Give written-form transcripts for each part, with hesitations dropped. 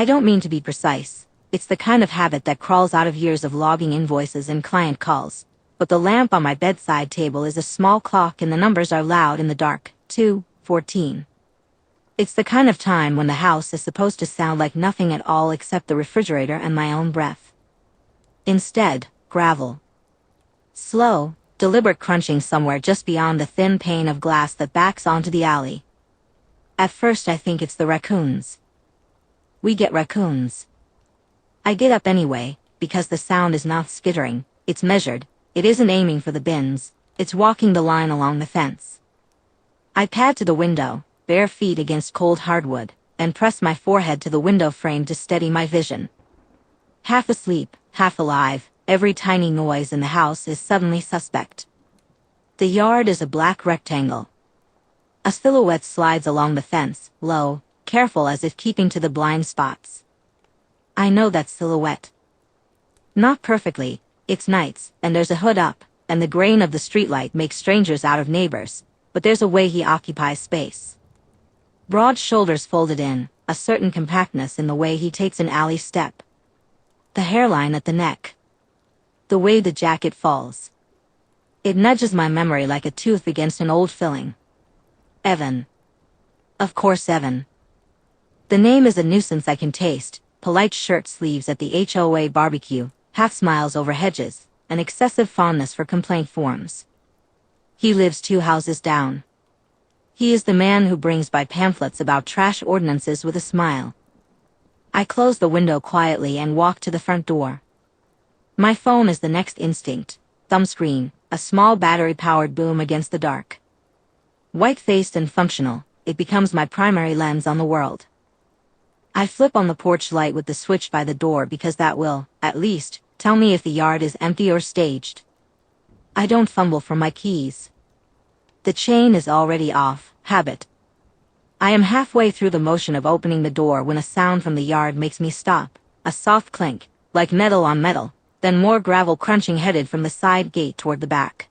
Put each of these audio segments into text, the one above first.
I don't mean to be precise. It's the kind of habit that crawls out of years of logging invoices and client calls. But the lamp on my bedside table is a small clock and the numbers are loud in the dark. 2:14. It's the kind of time when the house is supposed to sound like nothing at all except the refrigerator and my own breath. Instead, gravel. Slow, deliberate crunching somewhere just beyond the thin pane of glass that backs onto the alley. At first I think it's the raccoons. We get raccoons. I get up anyway, because the sound is not skittering, it's measured, it isn't aiming for the bins, it's walking the line along the fence. I pad to the window, bare feet against cold hardwood, and press my forehead to the window frame to steady my vision. Half asleep, half alive, every tiny noise in the house is suddenly suspect. The yard is a black rectangle. A silhouette slides along the fence, low, careful as if keeping to the blind spots. I know that silhouette. Not perfectly, it's nights, and there's a hood up, and the grain of the streetlight makes strangers out of neighbors, but there's a way he occupies space. Broad shoulders folded in, a certain compactness in the way he takes an alley step. The hairline at the neck. The way the jacket falls. It nudges my memory like a tooth against an old filling. Evan. Of course Evan. The name is a nuisance I can taste, polite shirt sleeves at the HOA barbecue, half smiles over hedges, an excessive fondness for complaint forms. He lives 2 houses down. He is the man who brings by pamphlets about trash ordinances with a smile. I close the window quietly and walk to the front door. My phone is the next instinct, thumbscreen, a small battery-powered boom against the dark. White-faced and functional, it becomes my primary lens on the world. I flip on the porch light with the switch by the door because that will, at least, tell me if the yard is empty or staged. I don't fumble for my keys. The chain is already off, habit. I am halfway through the motion of opening the door when a sound from the yard makes me stop, a soft clink, like metal on metal, then more gravel crunching headed from the side gate toward the back.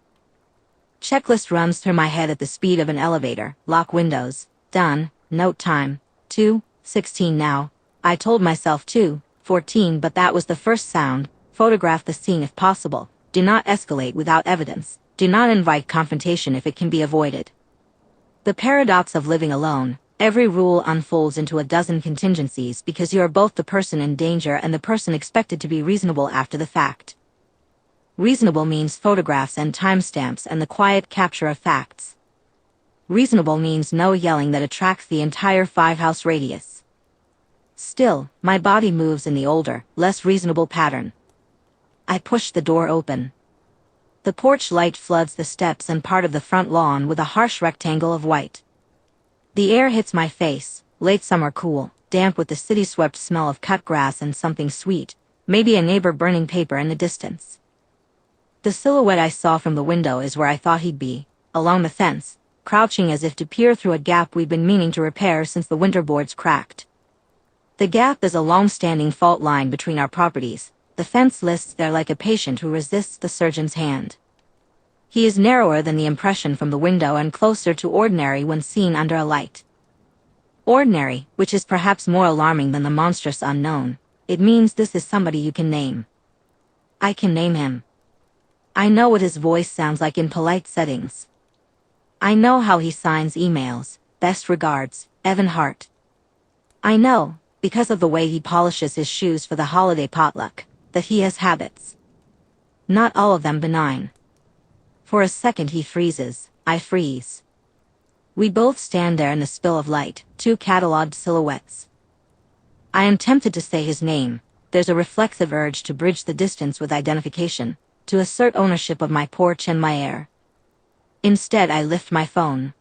Checklist runs through my head at the speed of an elevator, lock windows, done, note time, 2:16 now. I told myself 2:14, but that was the first sound. Photograph the scene if possible. Do not escalate without evidence. Do not invite confrontation if it can be avoided. The paradox of living alone. Every rule unfolds into a dozen contingencies because you are both the person in danger and the person expected to be reasonable after the fact. Reasonable means photographs and timestamps and the quiet capture of facts. Reasonable means no yelling that attracts the entire 5-house radius. Still, my body moves in the older, less reasonable pattern. I push the door open. The porch light floods the steps and part of the front lawn with a harsh rectangle of white. The air hits my face, late summer cool, damp with the city-swept smell of cut grass and something sweet, maybe a neighbor burning paper in the distance. The silhouette I saw from the window is where I thought he'd be, along the fence, crouching as if to peer through a gap we'd been meaning to repair since the winter boards cracked. The gap is a long-standing fault line between our properties. The fence lists there like a patient who resists the surgeon's hand. He is narrower than the impression from the window and closer to ordinary when seen under a light. Ordinary, which is perhaps more alarming than the monstrous unknown. It means this is somebody you can name. I can name him. I know what his voice sounds like in polite settings. I know how he signs emails, best regards, Evan Hart. I know, because of the way he polishes his shoes for the holiday potluck, that he has habits. Not all of them benign. For a second he freezes, I freeze. We both stand there in the spill of light, 2 catalogued silhouettes. I am tempted to say his name. There's a reflexive urge to bridge the distance with identification, to assert ownership of my porch and my air. Instead I lift my phone.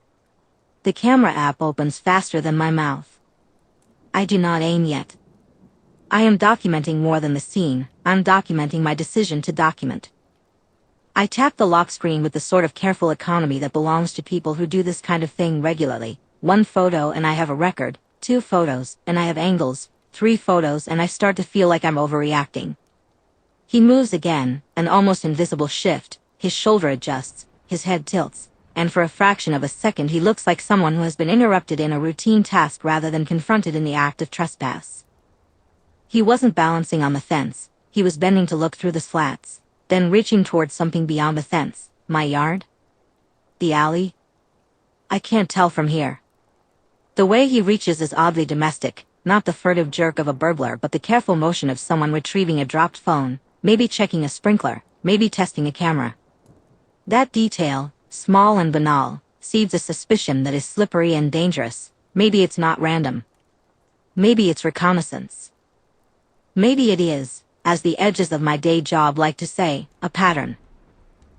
The camera app opens faster than my mouth. I do not aim yet. I am documenting more than the scene, I'm documenting my decision to document. I tap the lock screen with the sort of careful economy that belongs to people who do this kind of thing regularly. 1 photo and I have a record, 2 photos and I have angles, 3 photos and I start to feel like I'm overreacting. He moves again, an almost invisible shift, his shoulder adjusts, his head tilts, and for a fraction of a second he looks like someone who has been interrupted in a routine task rather than confronted in the act of trespass. He wasn't balancing on the fence, he was bending to look through the slats, then reaching towards something beyond the fence. My yard? The alley? I can't tell from here. The way he reaches is oddly domestic, not the furtive jerk of a burglar but the careful motion of someone retrieving a dropped phone, maybe checking a sprinkler, maybe testing a camera. That detail, small and banal, seeds a suspicion that is slippery and dangerous. Maybe it's not random. Maybe it's reconnaissance. Maybe it is, as the edges of my day job like to say, a pattern.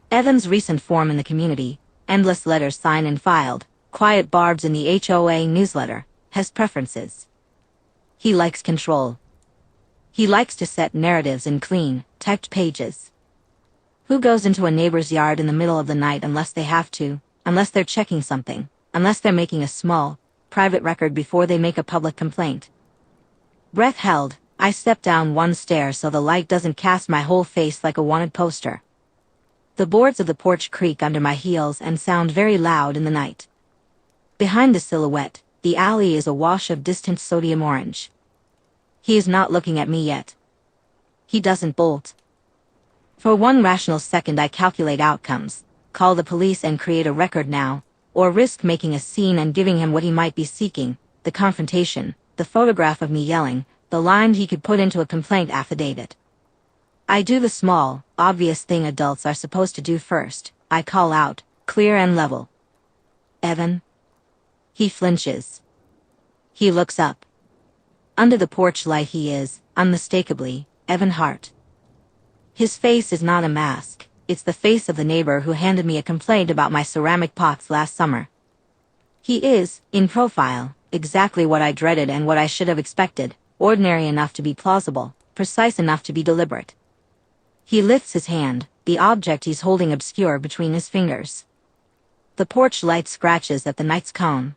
Evan's recent form in the community, endless letters signed and filed, quiet barbs in the HOA newsletter, has preferences. He likes control. He likes to set narratives in clean, typed pages. Who goes into a neighbor's yard in the middle of the night unless they have to, unless they're checking something, unless they're making a small, private record before they make a public complaint? Breath held, I step down one stair so the light doesn't cast my whole face like a wanted poster. The boards of the porch creak under my heels and sound very loud in the night. Behind the silhouette, the alley is a wash of distant sodium orange. He is not looking at me yet. He doesn't bolt. For one rational second I calculate outcomes, call the police and create a record now, or risk making a scene and giving him what he might be seeking, the confrontation, the photograph of me yelling, the line he could put into a complaint affidavit. I do the small, obvious thing adults are supposed to do first. I call out, clear and level. Evan? He flinches. He looks up. Under the porch light he is, unmistakably, Evan Hart. His face is not a mask, it's the face of the neighbor who handed me a complaint about my ceramic pots last summer. He is, in profile, exactly what I dreaded and what I should have expected, ordinary enough to be plausible, precise enough to be deliberate. He lifts his hand, the object he's holding obscure between his fingers. The porch light scratches at the night's cone.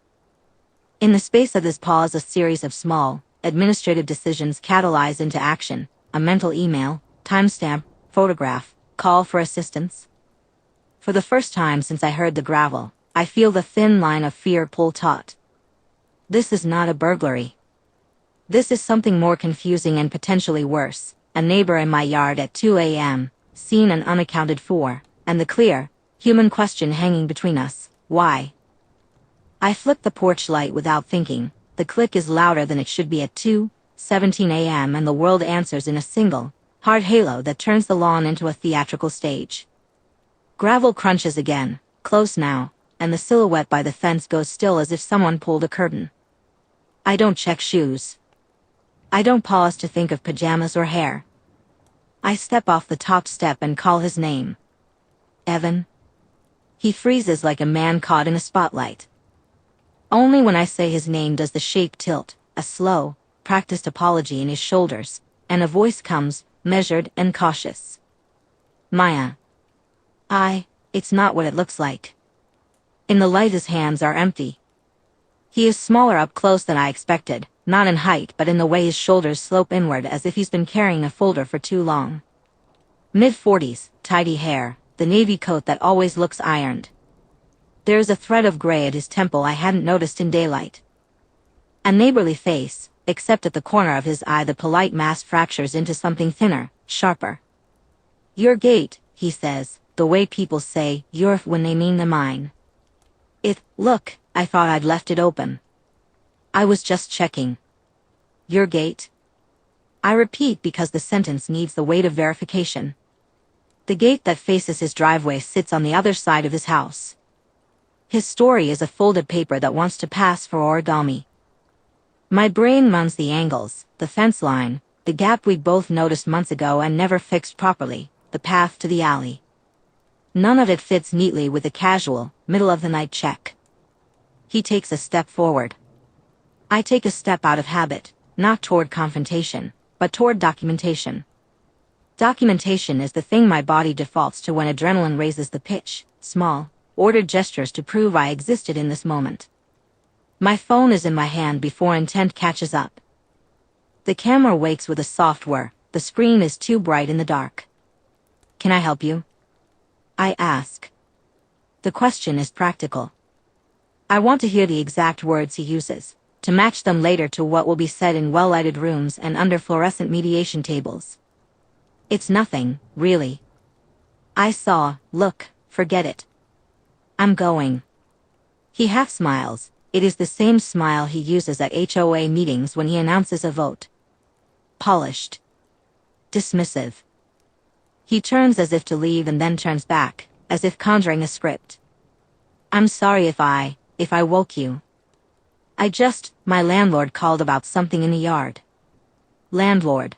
In the space of his pause a series of small, administrative decisions catalyze into action, a mental email, timestamp, photograph, call for assistance. For the first time since I heard the gravel, I feel the thin line of fear pull taut. This is not a burglary. This is something more confusing and potentially worse, a neighbor in my yard at 2 a.m., seen and unaccounted for, and the clear, human question hanging between us, why? I flick the porch light without thinking, the click is louder than it should be at 2:17 a.m. and the world answers in a single, hard halo that turns the lawn into a theatrical stage. Gravel crunches again, close now, and the silhouette by the fence goes still as if someone pulled a curtain. I don't check shoes. I don't pause to think of pajamas or hair. I step off the top step and call his name. Evan. He freezes like a man caught in a spotlight. Only when I say his name does the shape tilt, a slow, practiced apology in his shoulders, and a voice comes, measured and cautious. Maya. It's not what it looks like. In the light his hands are empty. He is smaller up close than I expected, not in height but in the way his shoulders slope inward as if he's been carrying a folder for too long. Mid-40s, tidy hair, the navy coat that always looks ironed. There is a thread of gray at his temple I hadn't noticed in daylight. A neighborly face, except at the corner of his eye the polite mask fractures into something thinner, sharper. Your gate, he says, the way people say your when they mean the mine. Look, I thought I'd left it open. I was just checking. Your gate? I repeat because the sentence needs the weight of verification. The gate that faces his driveway sits on the other side of his house. His story is a folded paper that wants to pass for origami. My brain runs the angles, the fence line, the gap we both noticed months ago and never fixed properly, the path to the alley. None of it fits neatly with a casual, middle-of-the-night check. He takes a step forward. I take a step out of habit, not toward confrontation, but toward documentation. Documentation is the thing my body defaults to when adrenaline raises the pitch, small, ordered gestures to prove I existed in this moment. My phone is in my hand before intent catches up. The camera wakes with a soft whir, the screen is too bright in the dark. Can I help you? I ask. The question is practical. I want to hear the exact words he uses, to match them later to what will be said in well-lighted rooms and under fluorescent mediation tables. It's nothing, really. I saw, look, forget it. I'm going. He half smiles. It is the same smile he uses at HOA meetings when he announces a vote. Polished. Dismissive. He turns as if to leave and then turns back, as if conjuring a script. I'm sorry if I woke you. My landlord called about something in the yard. Landlord.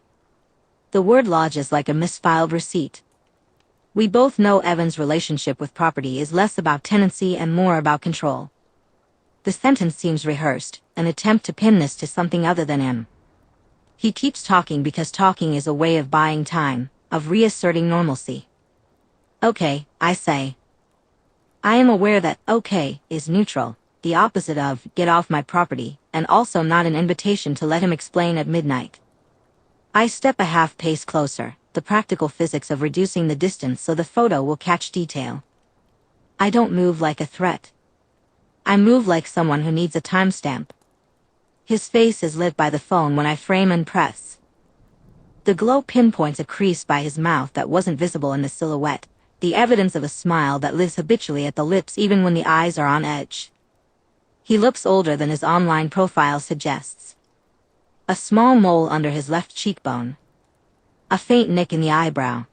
The word lodges like a misfiled receipt. We both know Evan's relationship with property is less about tenancy and more about control. The sentence seems rehearsed, an attempt to pin this to something other than him. He keeps talking because talking is a way of buying time, of reasserting normalcy. Okay, I say. I am aware that okay is neutral, the opposite of get off my property, and also not an invitation to let him explain at midnight. I step a half pace closer, the practical physics of reducing the distance so the photo will catch detail. I don't move like a threat. I move like someone who needs a timestamp. His face is lit by the phone when I frame and press. The glow pinpoints a crease by his mouth that wasn't visible in the silhouette, the evidence of a smile that lives habitually at the lips even when the eyes are on edge. He looks older than his online profile suggests. A small mole under his left cheekbone. A faint nick in the eyebrow.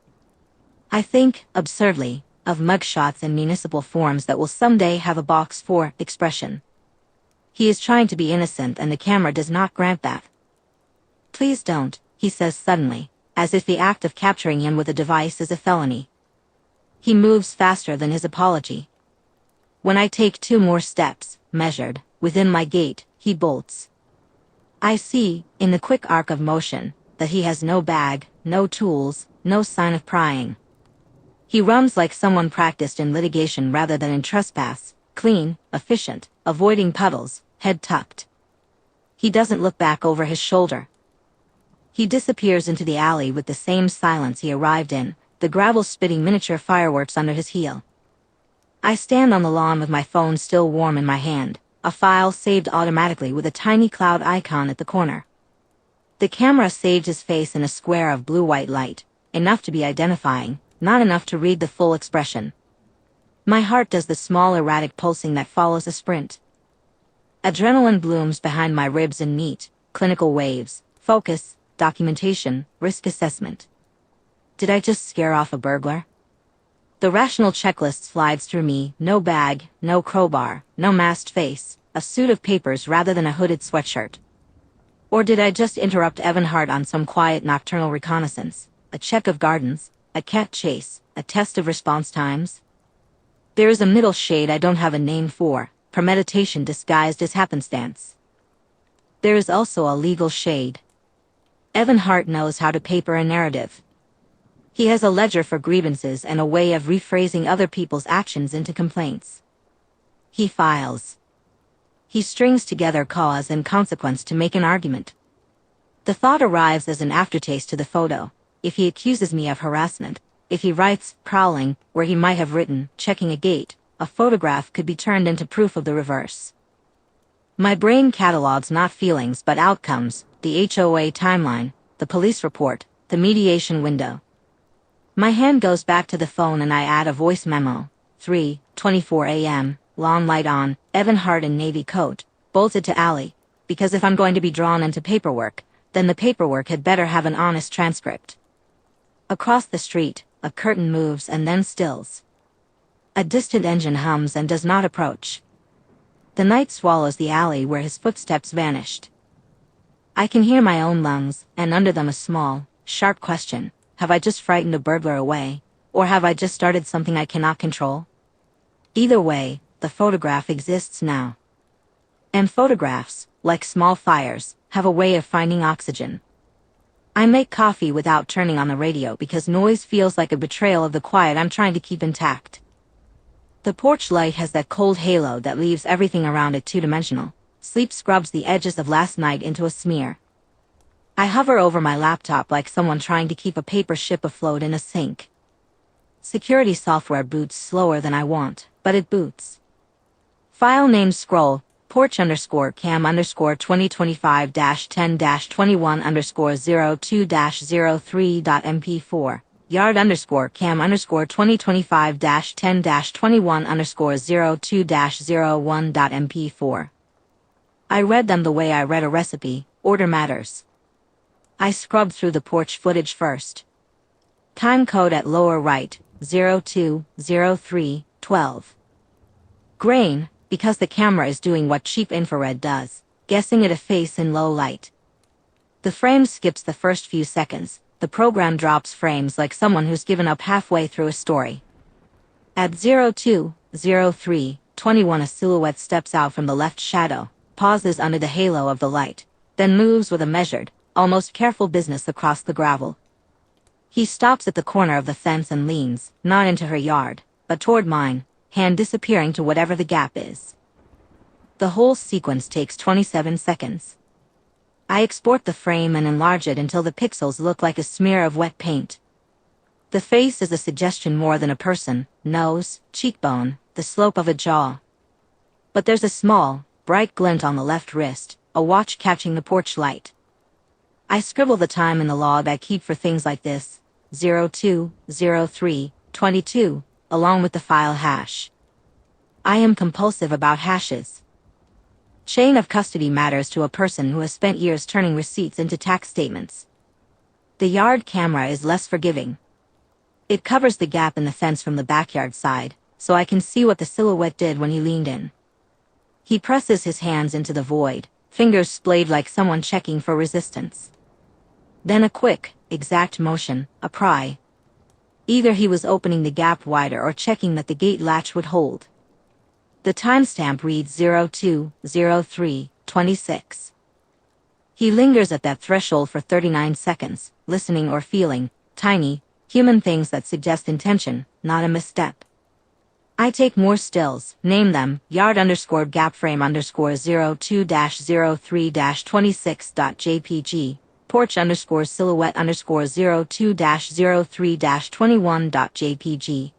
I think, absurdly, of mugshots and municipal forms that will someday have a box for expression. He is trying to be innocent and the camera does not grant that. Please don't, he says suddenly, as if the act of capturing him with a device is a felony. He moves faster than his apology. When I take 2 more steps, measured, within my gate, he bolts. I see, in the quick arc of motion, that he has no bag, no tools, no sign of prying. He runs like someone practiced in litigation rather than in trespass, clean, efficient, avoiding puddles, head tucked. He doesn't look back over his shoulder. He disappears into the alley with the same silence he arrived in, the gravel spitting miniature fireworks under his heel. I stand on the lawn with my phone still warm in my hand, a file saved automatically with a tiny cloud icon at the corner. The camera saved his face in a square of blue-white light, enough to be identifying, not enough to read the full expression. My heart does the small erratic pulsing that follows a sprint. Adrenaline blooms behind my ribs in neat, clinical waves, focus, documentation, risk assessment. Did I just scare off a burglar? The rational checklist slides through me, no bag, no crowbar, no masked face, a suit of papers rather than a hooded sweatshirt. Or did I just interrupt Evan Hart on some quiet nocturnal reconnaissance, a check of gardens, a cat chase, a test of response times? There is a middle shade I don't have a name for, premeditation disguised as happenstance. There is also a legal shade. Evan Hart knows how to paper a narrative. He has a ledger for grievances and a way of rephrasing other people's actions into complaints. He files. He strings together cause and consequence to make an argument. The thought arrives as an aftertaste to the photo. If he accuses me of harassment, if he writes prowling where he might have written checking a gate, a photograph could be turned into proof of the reverse. My brain catalogs not feelings but outcomes, the HOA timeline, the police report, the mediation window. My hand goes back to the phone and I add a voice memo. 3:24 a.m., lawn light on, Evan Hart in navy coat, bolted to alley, because if I'm going to be drawn into paperwork, then the paperwork had better have an honest transcript. Across the street, a curtain moves and then stills. A distant engine hums and does not approach. The night swallows the alley where his footsteps vanished. I can hear my own lungs, and under them a small, sharp question. Have I just frightened a burglar away, or have I just started something I cannot control? Either way, the photograph exists now. And photographs, like small fires, have a way of finding oxygen. I make coffee without turning on the radio because noise feels like a betrayal of the quiet I'm trying to keep intact. The porch light has that cold halo that leaves everything around it two-dimensional. Sleep scrubs the edges of last night into a smear. I hover over my laptop like someone trying to keep a paper ship afloat in a sink. Security software boots slower than I want, but it boots. File name scroll, porch_cam_10-21_02-03.mp4, yard_cam_2025-10-21_02-01.mp4. I read them the way I read a recipe, order matters. I scrubbed through the porch footage first. Time code at lower right, 020312. Grain, because the camera is doing what cheap infrared does, guessing at a face in low light. The frame skips the first few seconds, the program drops frames like someone who's given up halfway through a story. At 020321 a silhouette steps out from the left shadow, pauses under the halo of the light, then moves with a measured, almost careful business across the gravel. He stops at the corner of the fence and leans, not into her yard, but toward mine, hand disappearing to whatever the gap is. The whole sequence takes 27 seconds. I export the frame and enlarge it until the pixels look like a smear of wet paint. The face is a suggestion more than a person: nose, cheekbone, the slope of a jaw. But there's a small, bright glint on the left wrist, a watch catching the porch light. I scribble the time in the log I keep for things like this, 020322, along with the file hash. I am compulsive about hashes. Chain of custody matters to a person who has spent years turning receipts into tax statements. The yard camera is less forgiving. It covers the gap in the fence from the backyard side, so I can see what the silhouette did when he leaned in. He presses his hands into the void, fingers splayed like someone checking for resistance. Then a quick, exact motion, a pry. Either he was opening the gap wider or checking that the gate latch would hold. The timestamp reads 020326. He lingers at that threshold for 39 seconds, listening or feeling, tiny, human things that suggest intention, not a misstep. I take more stills, name them, yard_gapframe_02-03-26.jpg, porch_silhouette_02-03-21.jpg.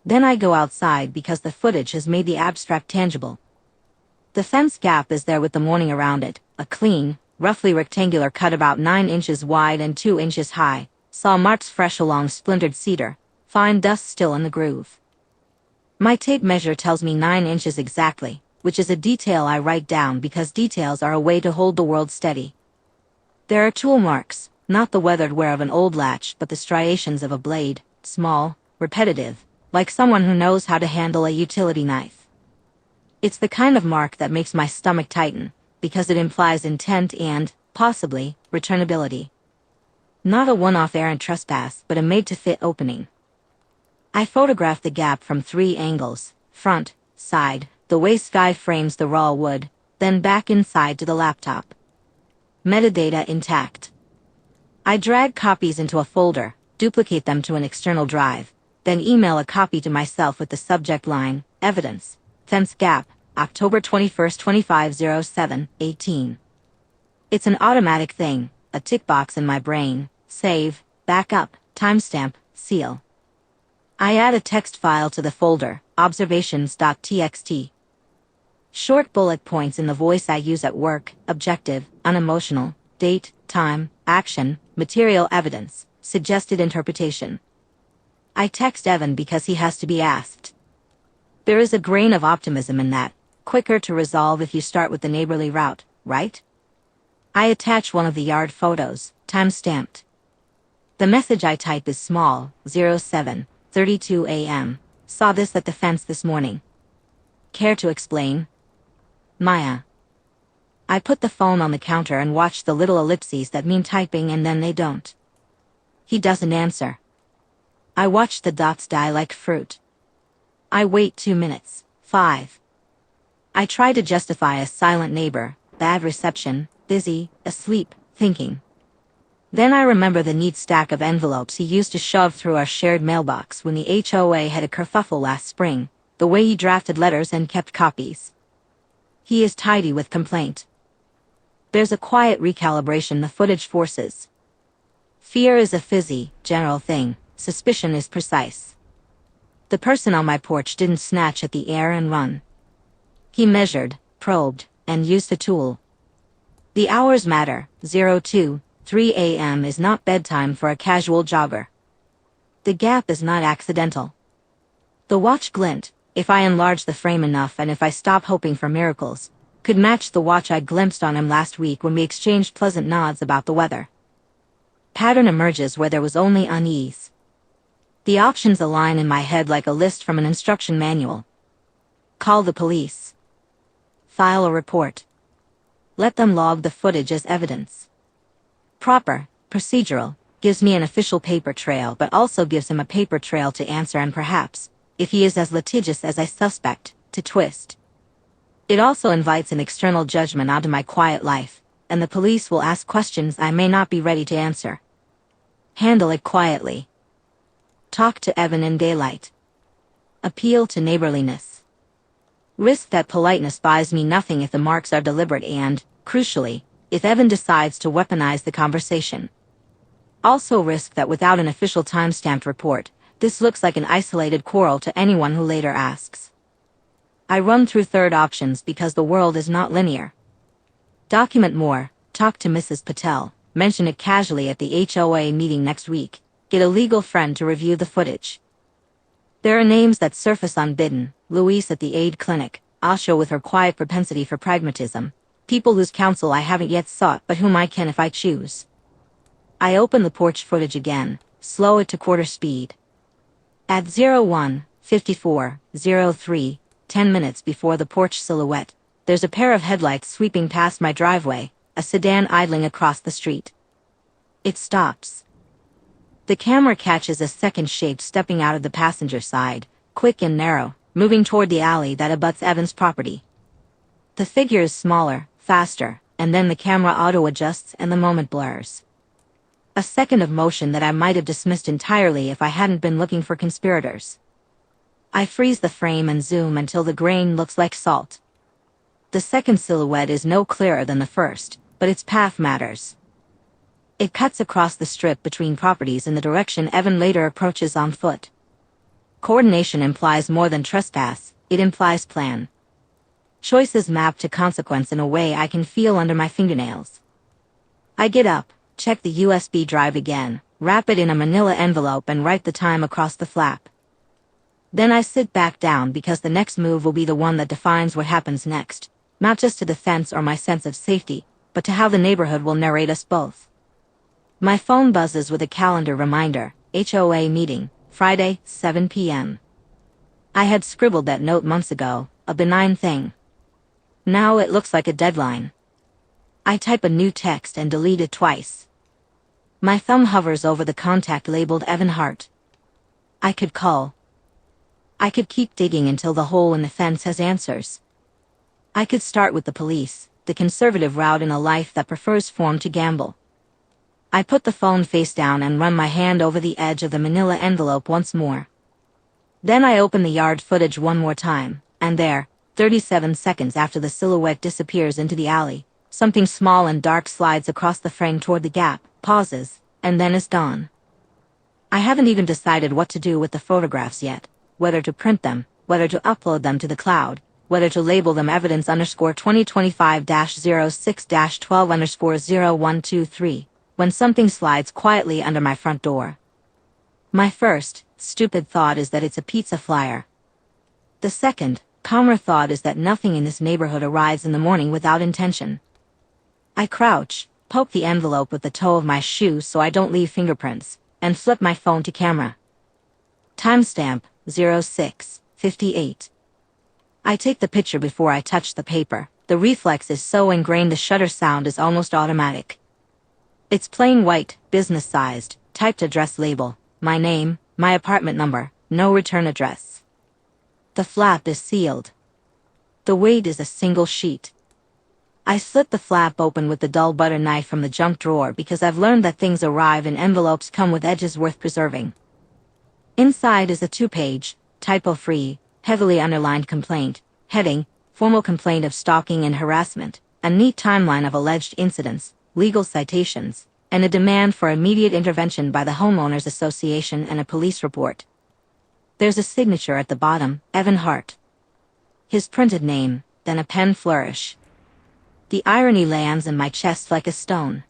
Then I go outside because the footage has made the abstract tangible. The fence gap is there with the morning around it, a clean, roughly rectangular cut about 9 inches wide and 2 inches high, saw marks fresh along splintered cedar, fine dust still in the groove. My tape measure tells me 9 inches exactly, which is a detail I write down because details are a way to hold the world steady. There are tool marks, not the weathered wear of an old latch but the striations of a blade, small, repetitive, like someone who knows how to handle a utility knife. It's the kind of mark that makes my stomach tighten, because it implies intent and, possibly, returnability. Not a one-off errant trespass, but a made-to-fit opening. I photograph the gap from 3 angles: front, side, the way sky frames the raw wood, then back inside to the laptop. Metadata intact. I drag copies into a folder, duplicate them to an external drive, then email a copy to myself with the subject line, Evidence, Fence Gap, October 21, 2507:18. It's an automatic thing, a tick box in my brain: save, backup, timestamp, seal. I add a text file to the folder, observations.txt. Short bullet points in the voice I use at work: objective, unemotional, date, time, action, material evidence, suggested interpretation. I text Evan because he has to be asked. There is a grain of optimism in that, quicker to resolve if you start with the neighborly route, right? I attach one of the yard photos, time-stamped. The message I type is small: 07:32 a.m. Saw this at the fence this morning. Care to explain? Maya. I put the phone on the counter and watch the little ellipses that mean typing and then they don't. He doesn't answer. I watch the dots die like fruit. I wait 2 minutes, 5. I try to justify a silent neighbor, bad reception, busy, asleep, thinking. Then I remember the neat stack of envelopes he used to shove through our shared mailbox when the HOA had a kerfuffle last spring, the way he drafted letters and kept copies. He is tidy with complaint. There's a quiet recalibration the footage forces. Fear is a fizzy, general thing. Suspicion is precise. The person on my porch didn't snatch at the air and run. He measured, probed, and used a tool. The hours matter. 02:03 a.m. is not bedtime for a casual jogger. The gap is not accidental. The watch glint, if I enlarge the frame enough and if I stop hoping for miracles, could match the watch I glimpsed on him last week when we exchanged pleasant nods about the weather. Pattern emerges where there was only unease. The options align in my head like a list from an instruction manual. Call the police. File a report. Let them log the footage as evidence. Proper, procedural, gives me an official paper trail but also gives him a paper trail to answer and perhaps, if he is as litigious as I suspect, to twist. It also invites an external judgment onto my quiet life, and the police will ask questions I may not be ready to answer. Handle it quietly. Talk to Evan in daylight. Appeal to neighborliness. Risk that politeness buys me nothing if the marks are deliberate and, crucially, if Evan decides to weaponize the conversation. Also risk that without an official timestamped report, this looks like an isolated quarrel to anyone who later asks. I run through third options because the world is not linear. Document more, talk to Mrs. Patel, mention it casually at the HOA meeting next week, get a legal friend to review the footage. There are names that surface unbidden: Louise at the aid clinic, Asha with her quiet propensity for pragmatism, people whose counsel I haven't yet sought but whom I can if I choose. I open the porch footage again, slow it to quarter speed. At 01:54:03, 10 minutes before the porch silhouette, there's a pair of headlights sweeping past my driveway, a sedan idling across the street. It stops. The camera catches a second shape stepping out of the passenger side, quick and narrow, moving toward the alley that abuts Evan's property. The figure is smaller, faster, and then the camera auto-adjusts and the moment blurs. A second of motion that I might have dismissed entirely if I hadn't been looking for conspirators. I freeze the frame and zoom until the grain looks like salt. The second silhouette is no clearer than the first, but its path matters. It cuts across the strip between properties in the direction Evan later approaches on foot. Coordination implies more than trespass, it implies plan. Choices map to consequence in a way I can feel under my fingernails. I get up, check the USB drive again, wrap it in a manila envelope and write the time across the flap. Then I sit back down because the next move will be the one that defines what happens next, not just to the fence or my sense of safety, but to how the neighborhood will narrate us both. My phone buzzes with a calendar reminder: HOA meeting, Friday, 7 p.m. I had scribbled that note months ago, a benign thing. Now it looks like a deadline. I type a new text and delete it twice. My thumb hovers over the contact labeled Evan Hart. I could call. I could keep digging until the hole in the fence has answers. I could start with the police, the conservative route in a life that prefers form to gamble. I put the phone face down and run my hand over the edge of the manila envelope once more. Then I open the yard footage one more time, and there, 37 seconds after the silhouette disappears into the alley, something small and dark slides across the frame toward the gap, pauses, and then is gone. I haven't even decided what to do with the photographs yet, whether to print them, whether to upload them to the cloud, whether to label them evidence_2025-06-12_0123, when something slides quietly under my front door. My first, stupid thought is that it's a pizza flyer. The second, calmer thought is that nothing in this neighborhood arrives in the morning without intention. I crouch, poke the envelope with the toe of my shoe so I don't leave fingerprints, and flip my phone to camera. Timestamp, 06:58. I take the picture before I touch the paper. The reflex is so ingrained the shutter sound is almost automatic. It's plain white, business-sized, typed address label, my name, my apartment number, no return address. The flap is sealed. The weight is a single sheet. I slit the flap open with the dull butter knife from the junk drawer because I've learned that things arrive in envelopes come with edges worth preserving. Inside is a 2-page, typo-free, heavily underlined complaint, heading, formal complaint of stalking and harassment, a neat timeline of alleged incidents, legal citations, and a demand for immediate intervention by the homeowners association and a police report. There's a signature at the bottom, Evan Hart. His printed name, then a pen flourish. The irony lands in my chest like a stone.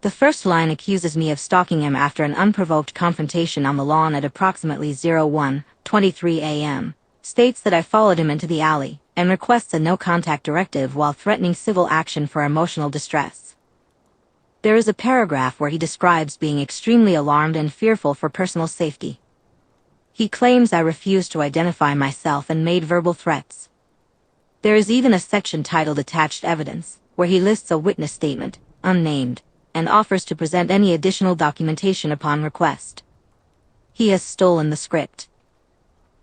The first line accuses me of stalking him after an unprovoked confrontation on the lawn at approximately 01:23 a.m., states that I followed him into the alley, and requests a no-contact directive while threatening civil action for emotional distress. There is a paragraph where he describes being extremely alarmed and fearful for personal safety. He claims I refused to identify myself and made verbal threats. There is even a section titled Attached Evidence, where he lists a witness statement, unnamed, and offers to present any additional documentation upon request. He has stolen the script.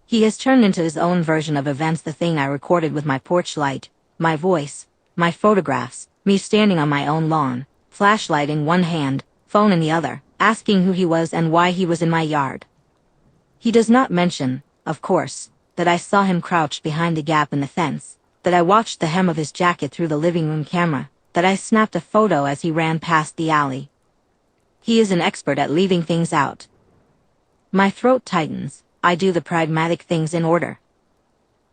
He has turned into his own version of events the thing I recorded with my porch light, my voice, my photographs, me standing on my own lawn, flashlight in one hand, phone in the other, asking who he was and why he was in my yard. He does not mention, of course, that I saw him crouched behind the gap in the fence, that I watched the hem of his jacket through the living room camera, that I snapped a photo as he ran past the alley. He is an expert at leaving things out. My throat tightens. I do the pragmatic things in order.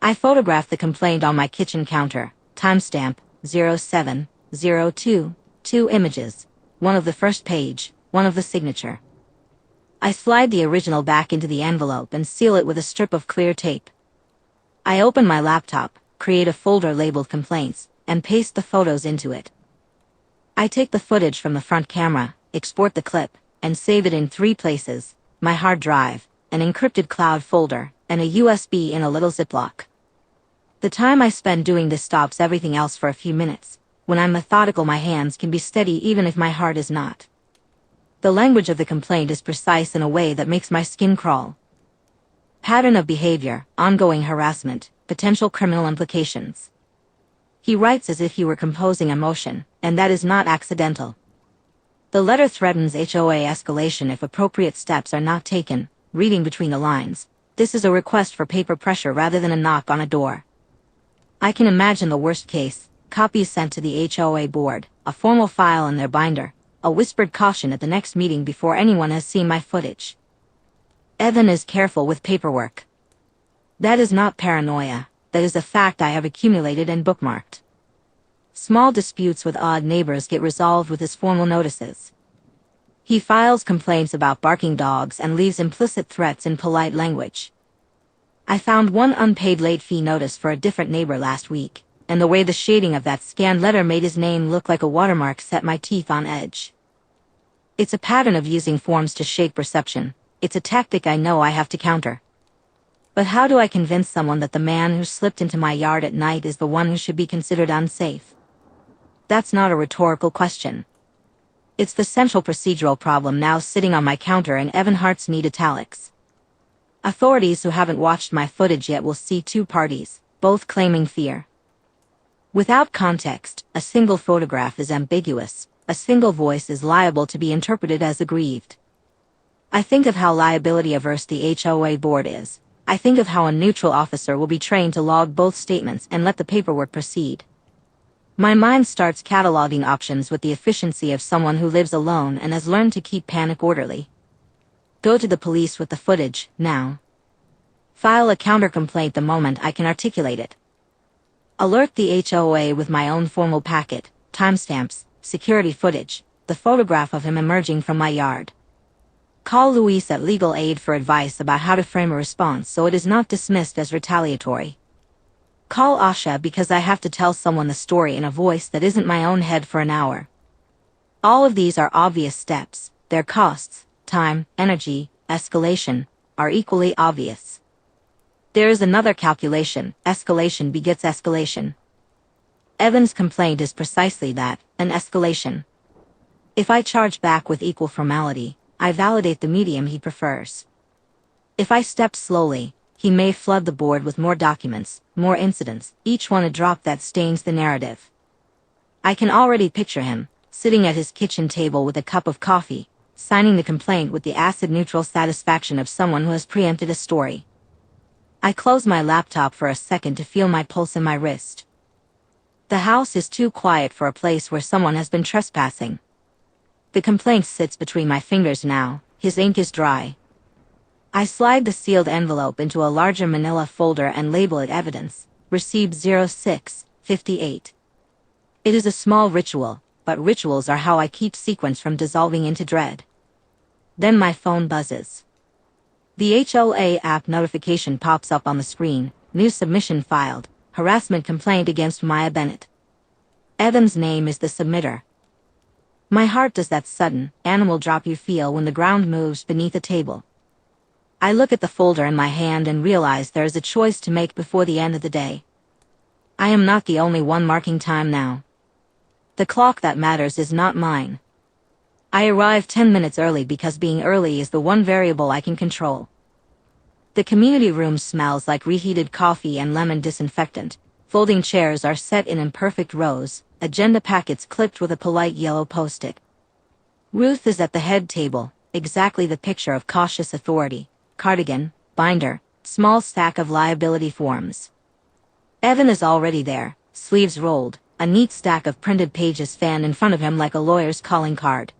I photograph the complaint on my kitchen counter, timestamp 07:02, 2 images, one of the first page, one of the signature. I slide the original back into the envelope and seal it with a strip of clear tape. I open my laptop, create a folder labeled complaints, and paste the photos into it. I take the footage from the front camera, export the clip, and save it in 3 places: my hard drive, an encrypted cloud folder, and a USB in a little Ziploc. The time I spend doing this stops everything else for a few minutes. When I'm methodical, my hands can be steady even if my heart is not. The language of the complaint is precise in a way that makes my skin crawl. Pattern of behavior, ongoing harassment, potential criminal implications. He writes as if he were composing a motion, and that is not accidental. The letter threatens HOA escalation if appropriate steps are not taken. Reading between the lines, this is a request for paper pressure rather than a knock on a door. I can imagine the worst case: copies sent to the HOA board, a formal file in their binder, a whispered caution at the next meeting before anyone has seen my footage. Evan is careful with paperwork. That is not paranoia. That is a fact I have accumulated and bookmarked. Small disputes with odd neighbors get resolved with his formal notices. He files complaints about barking dogs and leaves implicit threats in polite language. I found one unpaid late fee notice for a different neighbor last week, and the way the shading of that scanned letter made his name look like a watermark set my teeth on edge. It's a pattern of using forms to shake perception. It's a tactic I know I have to counter. But how do I convince someone that the man who slipped into my yard at night is the one who should be considered unsafe? That's not a rhetorical question. It's the central procedural problem now sitting on my counter in Evan Hart's neat italics. Authorities who haven't watched my footage yet will see 2 parties, both claiming fear. Without context, a single photograph is ambiguous. A single voice is liable to be interpreted as aggrieved. I think of how liability-averse the HOA board is. I think of how a neutral officer will be trained to log both statements and let the paperwork proceed. My mind starts cataloging options with the efficiency of someone who lives alone and has learned to keep panic orderly. Go to the police with the footage, now. File a counter-complaint the moment I can articulate it. Alert the HOA with my own formal packet, timestamps, security footage, the photograph of him emerging from my yard. Call Luis at Legal Aid for advice about how to frame a response so it is not dismissed as retaliatory. Call Asha because I have to tell someone the story in a voice that isn't my own head for an hour. All of these are obvious steps. Their costs, time, energy, escalation, are equally obvious. There is another calculation: escalation begets escalation. Evan's complaint is precisely that, an escalation. If I charge back with equal formality, I validate the medium he prefers. If I step slowly, he may flood the board with more documents, more incidents, each one a drop that stains the narrative. I can already picture him, sitting at his kitchen table with a cup of coffee, signing the complaint with the acid-neutral satisfaction of someone who has preempted a story. I close my laptop for a second to feel my pulse in my wrist. The house is too quiet for a place where someone has been trespassing. The complaint sits between my fingers now. His ink is dry. I slide the sealed envelope into a larger manila folder and label it evidence, Received 0658. It is a small ritual, but rituals are how I keep sequence from dissolving into dread. Then my phone buzzes. The HOA app notification pops up on the screen. New submission filed. Harassment complaint against Maya Bennett. Evan's name is the submitter. My heart does that sudden, animal drop you feel when the ground moves beneath a table. I look at the folder in my hand and realize there is a choice to make before the end of the day. I am not the only one marking time now. The clock that matters is not mine. I arrive 10 minutes early because being early is the one variable I can control. The community room smells like reheated coffee and lemon disinfectant. Folding chairs are set in imperfect rows, agenda packets clipped with a polite yellow post-it. Ruth is at the head table, exactly the picture of cautious authority. Cardigan, binder, small stack of liability forms. Evan is already there, sleeves rolled, a neat stack of printed pages fanned in front of him like a lawyer's calling card.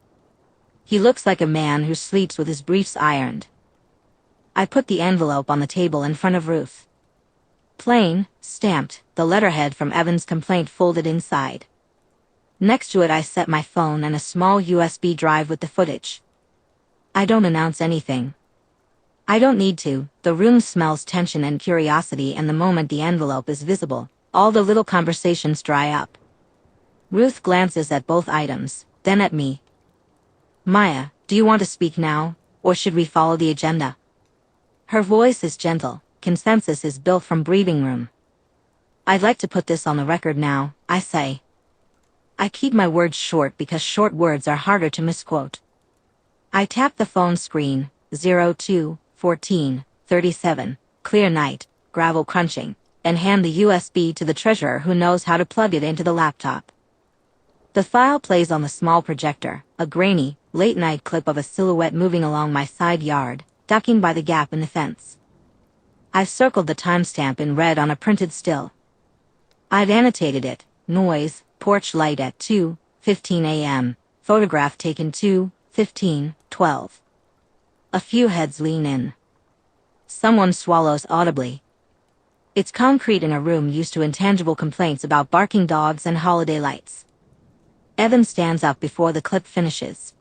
He looks like a man who sleeps with his briefs ironed. I put the envelope on the table in front of Ruth. Plain, stamped, the letterhead from Evan's complaint folded inside. Next to it I set my phone and a small USB drive with the footage. I don't announce anything. I don't need to. The room smells tension and curiosity, and the moment the envelope is visible, all the little conversations dry up. Ruth glances at both items, then at me. Maya, do you want to speak now, or should we follow the agenda? Her voice is gentle. Consensus is built from breathing room. I'd like to put this on the record now, I say. I keep my words short because short words are harder to misquote. I tap the phone screen, 02-14-37, clear night, gravel crunching, and hand the USB to the treasurer who knows how to plug it into the laptop. The file plays on the small projector, a grainy, late-night clip of a silhouette moving along my side yard, ducking by the gap in the fence. I've circled the timestamp in red on a printed still. I've annotated it, noise, porch light at 2:15 a.m., photograph taken 2:15-12. A few heads lean in. Someone swallows audibly. It's concrete in a room used to intangible complaints about barking dogs and holiday lights. Evan stands up before the clip finishes.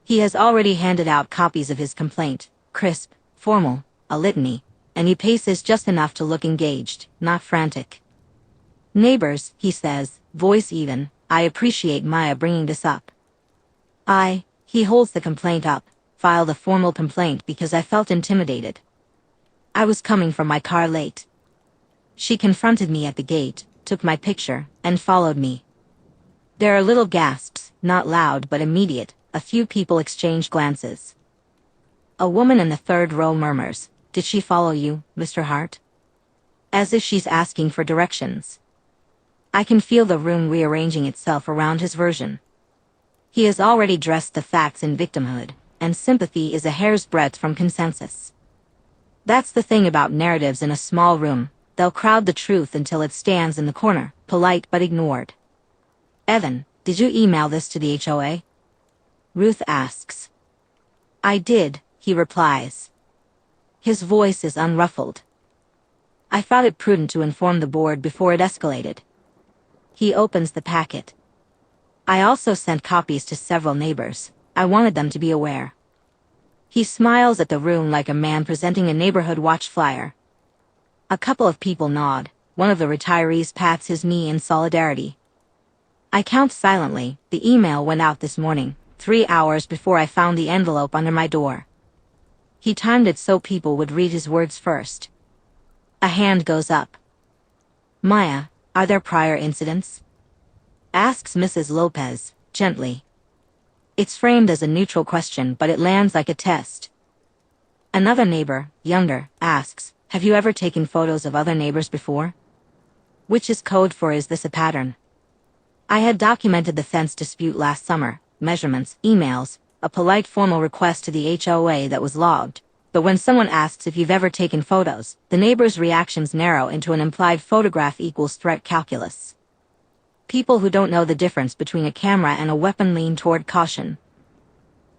He has already handed out copies of his complaint, crisp, formal, a litany, and he paces just enough to look engaged, not frantic. Neighbors, he says, voice even, I appreciate Maya bringing this up. He holds the complaint up, filed a formal complaint because I felt intimidated. I was coming from my car late. She confronted me at the gate, took my picture, and followed me. There are little gasps, not loud but immediate. A few people exchange glances. A woman in the third row murmurs, "Did she follow you, Mr. Hart?" As if she's asking for directions. I can feel the room rearranging itself around his version. He has already dressed the facts in victimhood, and sympathy is a hair's breadth from consensus. That's the thing about narratives in a small room, they'll crowd the truth until it stands in the corner, polite but ignored. Evan, did you email this to the HOA? Ruth asks. I did, he replies. His voice is unruffled. I thought it prudent to inform the board before it escalated. He opens the packet. I also sent copies to several neighbors. I wanted them to be aware. He smiles at the room like a man presenting a neighborhood watch flyer. A couple of people nod. One of the retirees pats his knee in solidarity. I count silently. The email went out this morning, 3 hours before I found the envelope under my door. He timed it so people would read his words first. A hand goes up. Maya, are there prior incidents? Asks Mrs. Lopez, gently. It's framed as a neutral question, but it lands like a test. Another neighbor, younger, asks, have you ever taken photos of other neighbors before? Which is code for is this a pattern? I had documented the fence dispute last summer, measurements, emails, a polite formal request to the HOA that was logged, but when someone asks if you've ever taken photos, the neighbor's reactions narrow into an implied photograph equals threat calculus. People who don't know the difference between a camera and a weapon lean toward caution.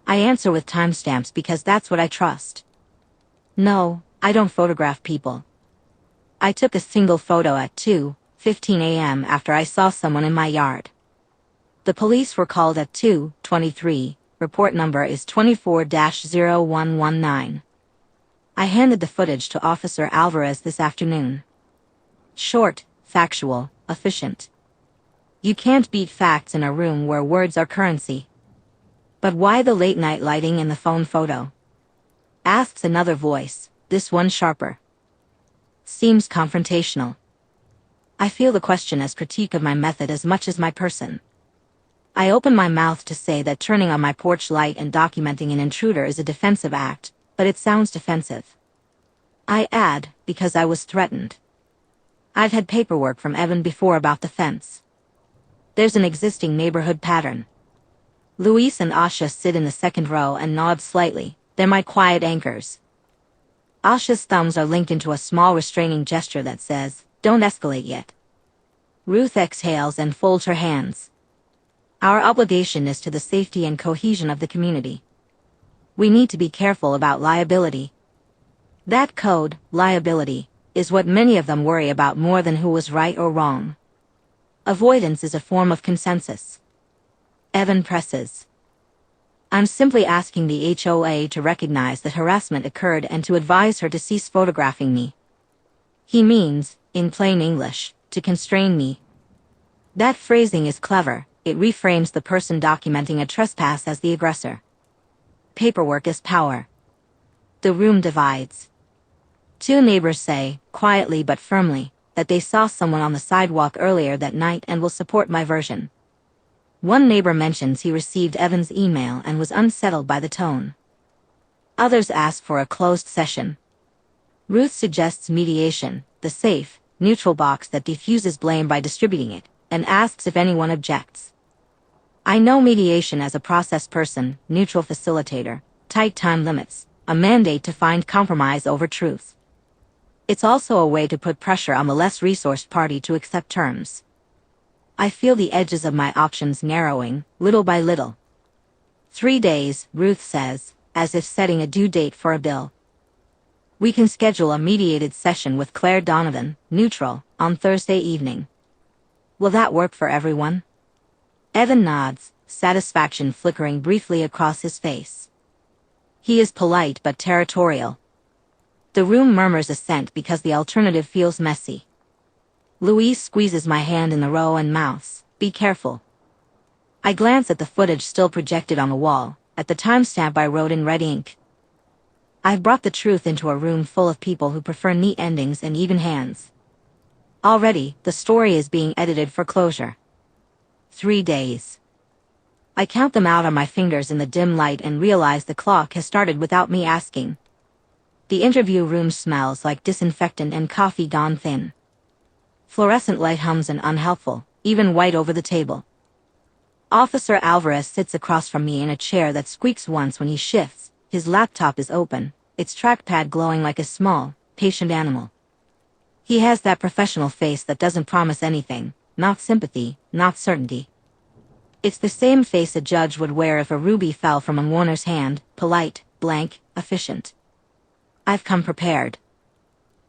I answer with timestamps because that's what I trust. No, I don't photograph people. I took a single photo at 2:15 a.m. after I saw someone in my yard. The police were called at 2:23. Report number is 24-0119. I handed the footage to Officer Alvarez this afternoon. Short, factual, efficient. You can't beat facts in a room where words are currency. But why the late-night lighting in the phone photo? Asks another voice, this one sharper. Seems confrontational. I feel the question as critique of my method as much as my person. I open my mouth to say that turning on my porch light and documenting an intruder is a defensive act, but it sounds defensive. I add, because I was threatened. I've had paperwork from Evan before about the fence. There's an existing neighborhood pattern. Luis and Asha sit in the second row and nod slightly. They're my quiet anchors. Asha's thumbs are linked into a small restraining gesture that says, "Don't escalate yet." Ruth exhales and folds her hands. Our obligation is to the safety and cohesion of the community. We need to be careful about liability. That code, liability, is what many of them worry about more than who was right or wrong. Avoidance is a form of consensus. Evan presses. I'm simply asking the HOA to recognize that harassment occurred and to advise her to cease photographing me. He means, in plain English, to constrain me. That phrasing is clever. It reframes the person documenting a trespass as the aggressor. Paperwork is power. The room divides. Two neighbors say, quietly but firmly, that they saw someone on the sidewalk earlier that night and will support my version. One neighbor mentions he received Evan's email and was unsettled by the tone. Others ask for a closed session. Ruth suggests mediation, the safe, neutral box that diffuses blame by distributing it, and asks if anyone objects. I know mediation as a process person, neutral facilitator, tight time limits, a mandate to find compromise over truth. It's also a way to put pressure on the less resourced party to accept terms. I feel the edges of my options narrowing, little by little. 3 days, Ruth says, as if setting a due date for a bill. We can schedule a mediated session with Claire Donovan, neutral, on Thursday evening. Will that work for everyone? Evan nods, satisfaction flickering briefly across his face. He is polite but territorial. The room murmurs assent because the alternative feels messy. Louise squeezes my hand in the row and mouths, "Be careful." I glance at the footage still projected on the wall, at the timestamp I wrote in red ink. I've brought the truth into a room full of people who prefer neat endings and even hands. Already, the story is being edited for closure. 3 days. I count them out on my fingers in the dim light and realize the clock has started without me asking. The interview room smells like disinfectant and coffee gone thin. Fluorescent light hums and unhelpful, even white over the table. Officer Alvarez sits across from me in a chair that squeaks once when he shifts. His laptop is open, its trackpad glowing like a small, patient animal. He has that professional face that doesn't promise anything, not sympathy, not certainty. It's the same face a judge would wear if a ruby fell from a Warner's hand, polite, blank, efficient. I've come prepared.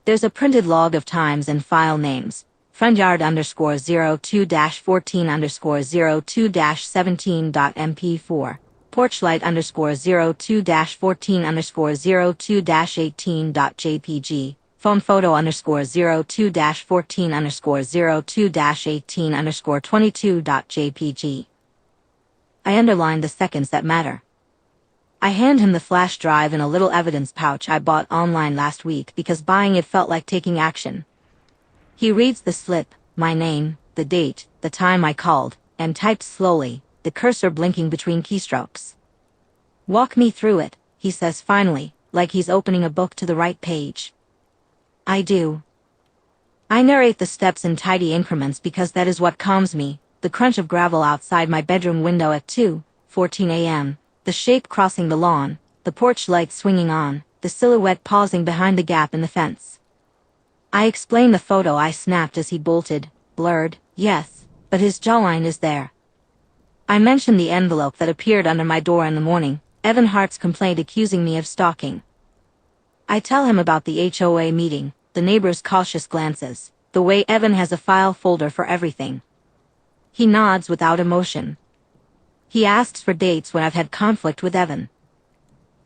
There's a printed log of times and file names. Frontyard_02-14_02-17.mp4. Porchlight_02-14_02-18.jpg. Phone photo _02-14_02-18_22.jpg. I underline the seconds that matter. I hand him the flash drive in a little evidence pouch I bought online last week because buying it felt like taking action. He reads the slip, my name, the date, the time I called, and types slowly, the cursor blinking between keystrokes. "Walk me through it," he says finally, like he's opening a book to the right page. I do. I narrate the steps in tidy increments because that is what calms me, the crunch of gravel outside my bedroom window at 2:14 a.m., the shape crossing the lawn, the porch light swinging on, the silhouette pausing behind the gap in the fence. I explain the photo I snapped as he bolted, blurred, yes, but his jawline is there. I mention the envelope that appeared under my door in the morning, Evan Hart's complaint accusing me of stalking. I tell him about the HOA meeting, the neighbor's cautious glances, the way Evan has a file folder for everything. He nods without emotion. He asks for dates when I've had conflict with Evan.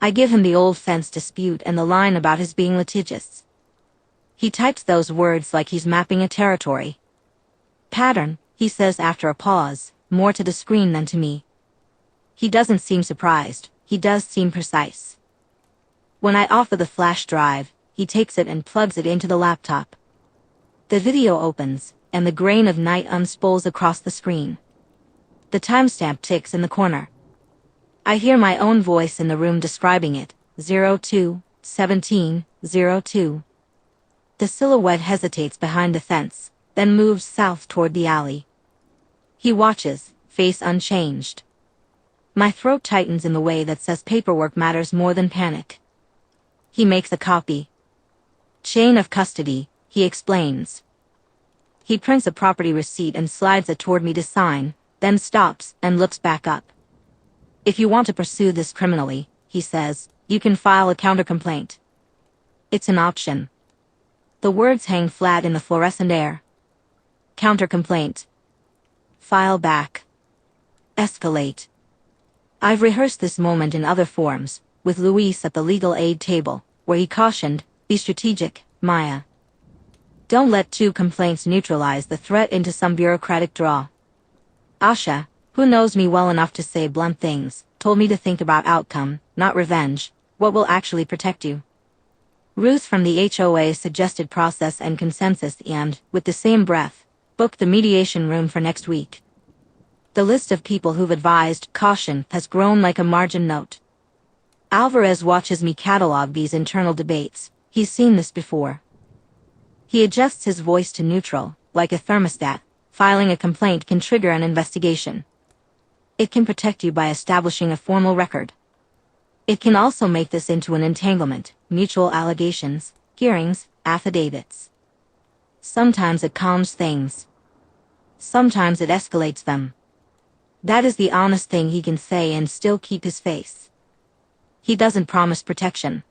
I give him the old fence dispute and the line about his being litigious. He types those words like he's mapping a territory. Pattern, he says after a pause, more to the screen than to me. He doesn't seem surprised, he does seem precise. When I offer the flash drive, he takes it and plugs it into the laptop. The video opens, and the grain of night unspools across the screen. The timestamp ticks in the corner. I hear my own voice in the room describing it, 02/17/02. The silhouette hesitates behind the fence, then moves south toward the alley. He watches, face unchanged. My throat tightens in the way that says paperwork matters more than panic. He makes a copy. Chain of custody, he explains. He prints a property receipt and slides it toward me to sign, then stops and looks back up. If you want to pursue this criminally, he says, you can file a countercomplaint. It's an option. The words hang flat in the fluorescent air. Countercomplaint. File back. Escalate. I've rehearsed this moment in other forms, with Luis at the legal aid table, where he cautioned, be strategic, Maya. Don't let two complaints neutralize the threat into some bureaucratic draw. Asha, who knows me well enough to say blunt things, told me to think about outcome, not revenge, what will actually protect you. Ruth from the HOA suggested process and consensus and, with the same breath, booked the mediation room for next week. The list of people who've advised caution has grown like a margin note. Alvarez watches me catalog these internal debates. He's seen this before. He adjusts his voice to neutral, like a thermostat. Filing a complaint can trigger an investigation. It can protect you by establishing a formal record. It can also make this into an entanglement, mutual allegations, hearings, affidavits. Sometimes it calms things. Sometimes it escalates them. That is the honest thing he can say and still keep his face. He doesn't promise protection.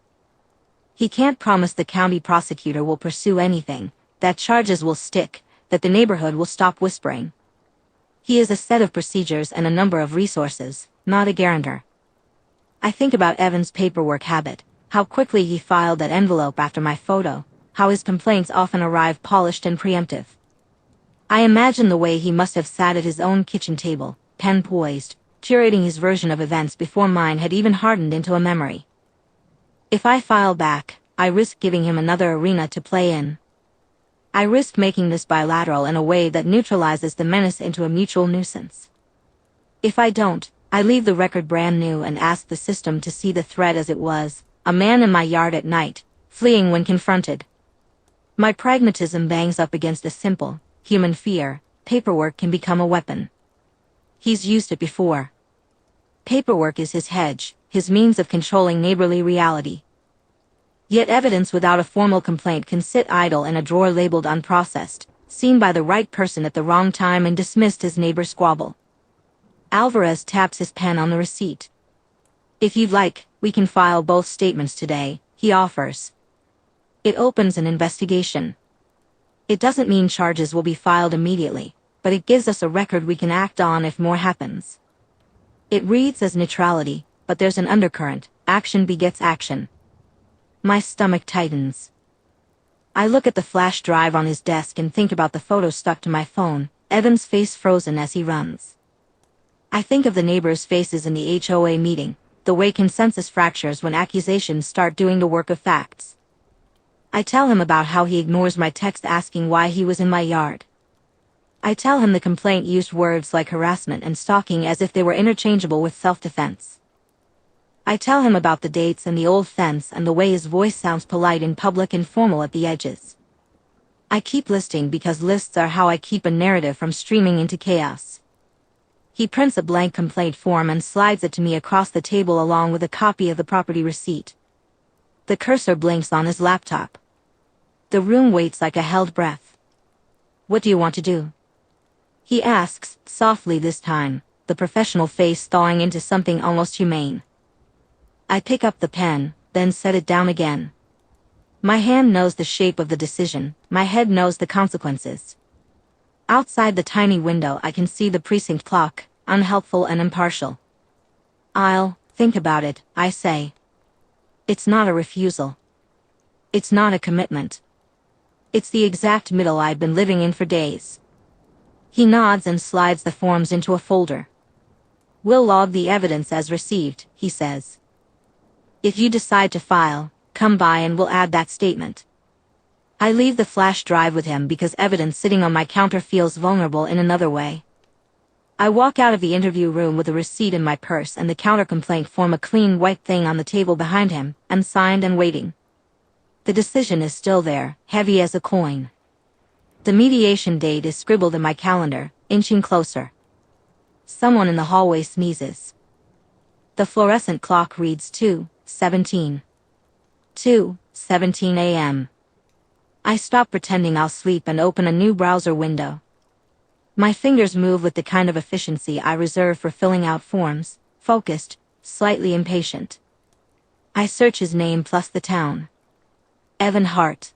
He can't promise the county prosecutor will pursue anything, that charges will stick, that the neighborhood will stop whispering. He is a set of procedures and a number of resources, not a guarantor. I think about Evan's paperwork habit, how quickly he filed that envelope after my photo, how his complaints often arrive polished and preemptive. I imagine the way he must have sat at his own kitchen table, pen poised, curating his version of events before mine had even hardened into a memory. If I file back, I risk giving him another arena to play in. I risk making this bilateral in a way that neutralizes the menace into a mutual nuisance. If I don't, I leave the record brand new and ask the system to see the threat as it was, a man in my yard at night, fleeing when confronted. My pragmatism bangs up against a simple, human fear: paperwork can become a weapon. He's used it before. Paperwork is his hedge, his means of controlling neighborly reality. Yet evidence without a formal complaint can sit idle in a drawer labeled unprocessed, seen by the right person at the wrong time and dismissed as neighbor squabble. Alvarez taps his pen on the receipt. If you'd like, we can file both statements today, he offers. It opens an investigation. It doesn't mean charges will be filed immediately, but it gives us a record we can act on if more happens. It reads as neutrality, but there's an undercurrent: action begets action. My stomach tightens. I look at the flash drive on his desk and think about the photo stuck to my phone, Evan's face frozen as he runs. I think of the neighbors' faces in the HOA meeting, the way consensus fractures when accusations start doing the work of facts. I tell him about how he ignores my text asking why he was in my yard. I tell him the complaint used words like harassment and stalking as if they were interchangeable with self-defense. I tell him about the dates and the old fence and the way his voice sounds polite in public and formal at the edges. I keep listing because lists are how I keep a narrative from streaming into chaos. He prints a blank complaint form and slides it to me across the table along with a copy of the property receipt. The cursor blinks on his laptop. The room waits like a held breath. What do you want to do? He asks, softly this time, the professional face thawing into something almost humane. I pick up the pen, then set it down again. My hand knows the shape of the decision, my head knows the consequences. Outside the tiny window I can see the precinct clock, unhelpful and impartial. I'll think about it, I say. It's not a refusal. It's not a commitment. It's the exact middle I've been living in for days. He nods and slides the forms into a folder. We'll log the evidence as received, he says. If you decide to file, come by and we'll add that statement. I leave the flash drive with him because evidence sitting on my counter feels vulnerable in another way. I walk out of the interview room with a receipt in my purse and the counter complaint form, a clean white thing on the table behind him, unsigned and waiting. The decision is still there, heavy as a coin. The mediation date is scribbled in my calendar, inching closer. Someone in the hallway sneezes. The fluorescent clock reads 2:17. 2:17 a.m. I stop pretending I'll sleep and open a new browser window. My fingers move with the kind of efficiency I reserve for filling out forms, focused, slightly impatient. I search his name plus the town. Evan Hart.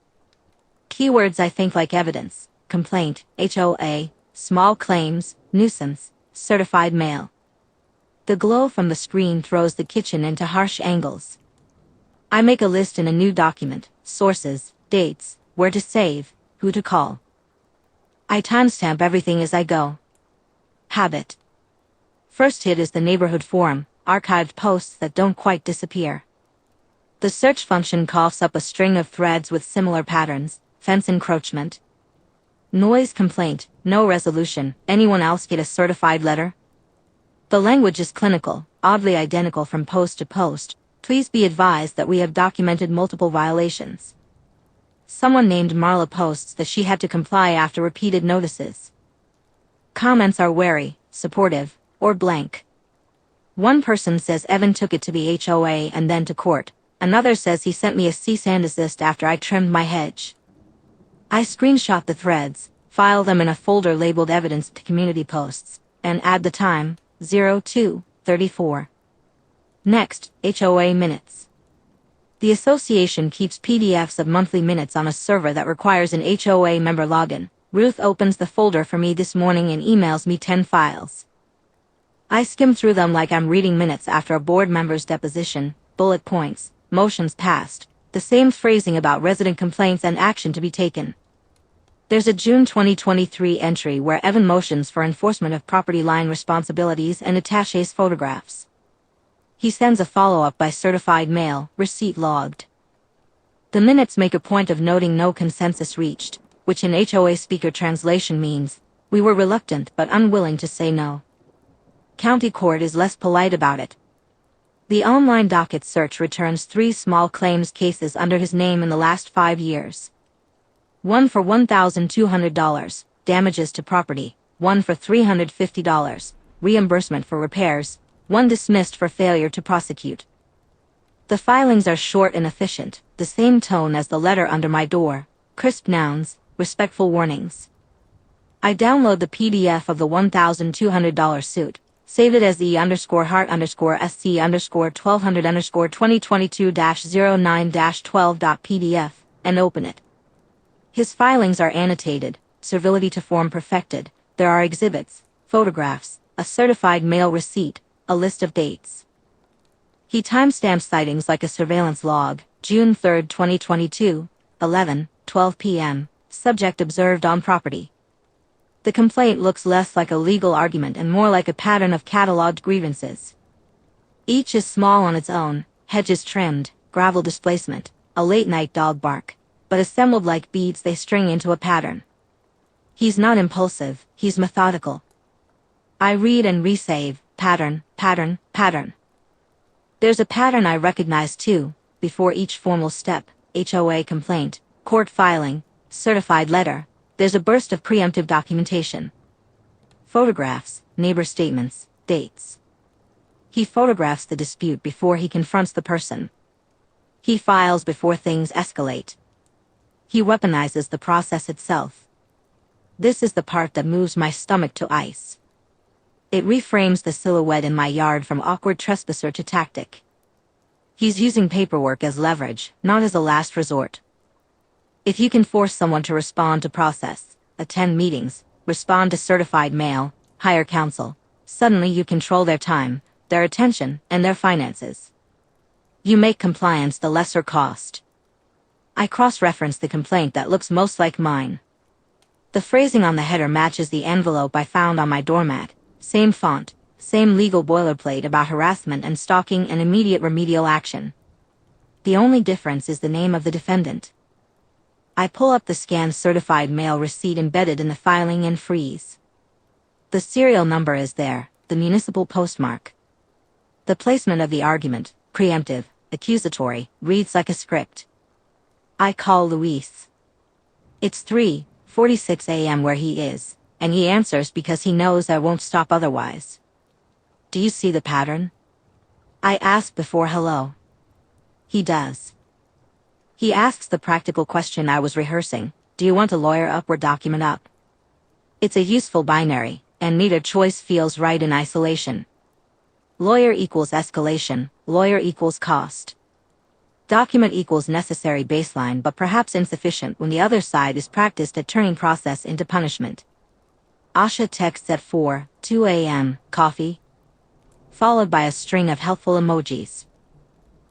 Keywords I think like evidence, complaint, HOA, small claims, nuisance, certified mail. The glow from the screen throws the kitchen into harsh angles. I make a list in a new document, sources, dates, where to save, who to call. I timestamp everything as I go. Habit. First hit is the neighborhood forum, archived posts that don't quite disappear. The search function coughs up a string of threads with similar patterns: fence encroachment, noise complaint, no resolution, anyone else get a certified letter? The language is clinical, oddly identical from post to post. Please be advised that we have documented multiple violations. Someone named Marla posts that she had to comply after repeated notices. Comments are wary, supportive, or blank. One person says Evan took it to the HOA and then to court. Another says he sent me a cease and desist after I trimmed my hedge. I screenshot the threads, file them in a folder labeled evidence to community posts, and add the time, 02:34. Next, HOA minutes. The association keeps PDFs of monthly minutes on a server that requires an HOA member login. Ruth opens the folder for me this morning and emails me 10 files. I skim through them like I'm reading minutes after a board member's deposition, bullet points, motions passed, the same phrasing about resident complaints and action to be taken. There's a June 2023 entry where Evan motions for enforcement of property line responsibilities and attaches photographs. He sends a follow-up by certified mail, receipt logged. The minutes make a point of noting no consensus reached, which in HOA speaker translation means, we were reluctant but unwilling to say no. County court is less polite about it. The online docket search returns 3 small claims cases under his name in the last 5 years. One for $1,200, damages to property, one for $350, reimbursement for repairs, one dismissed for failure to prosecute. The filings are short and efficient, the same tone as the letter under my door, crisp nouns, respectful warnings. I download the PDF of the $1,200 suit, save it as e_hart_sc_1200_2022-09-12.pdf, and open it. His filings are annotated, servility to form perfected. There are exhibits, photographs, a certified mail receipt, a list of dates. He timestamps sightings like a surveillance log. June 3, 2022, 11:12 p.m. Subject observed on property. The complaint looks less like a legal argument and more like a pattern of cataloged grievances. Each is small on its own: hedges trimmed, gravel displacement, a late-night dog bark, but assembled like beads they string into a pattern. He's not impulsive, he's methodical. I read and resave, pattern, pattern, pattern. There's a pattern I recognize too, before each formal step: HOA complaint, court filing, certified letter, there's a burst of preemptive documentation. Photographs, neighbor statements, dates. He photographs the dispute before he confronts the person. He files before things escalate. He weaponizes the process itself. This is the part that moves my stomach to ice. It reframes the silhouette in my yard from awkward trespasser to tactic. He's using paperwork as leverage, not as a last resort. If you can force someone to respond to process, attend meetings, respond to certified mail, hire counsel, suddenly you control their time, their attention, and their finances. You make compliance the lesser cost. I cross-reference the complaint that looks most like mine. The phrasing on the header matches the envelope I found on my doormat, same font, same legal boilerplate about harassment and stalking and immediate remedial action. The only difference is the name of the defendant. I pull up the scanned certified mail receipt embedded in the filing and freeze. The serial number is there, the municipal postmark. The placement of the argument, preemptive, accusatory, reads like a script. I call Luis. It's 3:46 a.m. where he is, and he answers because he knows I won't stop otherwise. Do you see the pattern? I ask before hello. He does. He asks the practical question I was rehearsing: do you want a lawyer up or document up? It's a useful binary, and neither choice feels right in isolation. Lawyer equals escalation, lawyer equals cost. Document equals necessary baseline but perhaps insufficient when the other side is practiced at turning process into punishment. Asha texts at 4:02 a.m., coffee? Followed by a string of helpful emojis.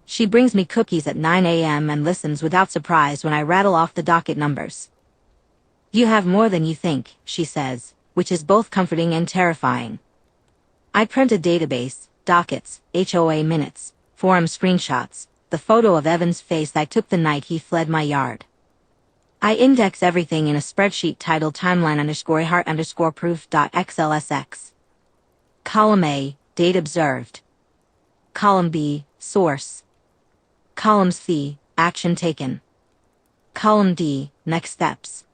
She brings me cookies at 9 a.m. and listens without surprise when I rattle off the docket numbers. You have more than you think, she says, which is both comforting and terrifying. I print a database, dockets, HOA minutes, forum screenshots, the photo of Evan's face I took the night he fled my yard. I index everything in a spreadsheet titled timeline_heart_proof.xlsx. Column A, date observed. Column B, source. Column C, action taken. Column D, next steps.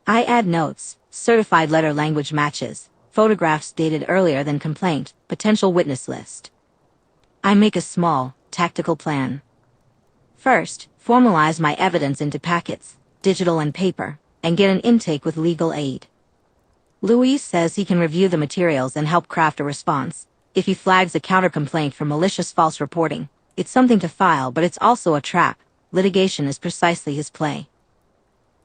I add notes, certified letter language matches, photographs dated earlier than complaint, potential witness list. I make a small, tactical plan. First, formalize my evidence into packets, digital and paper, and get an intake with legal aid. Luis says he can review the materials and help craft a response. If he flags a counter-complaint for malicious false reporting, it's something to file, but it's also a trap. Litigation is precisely his play.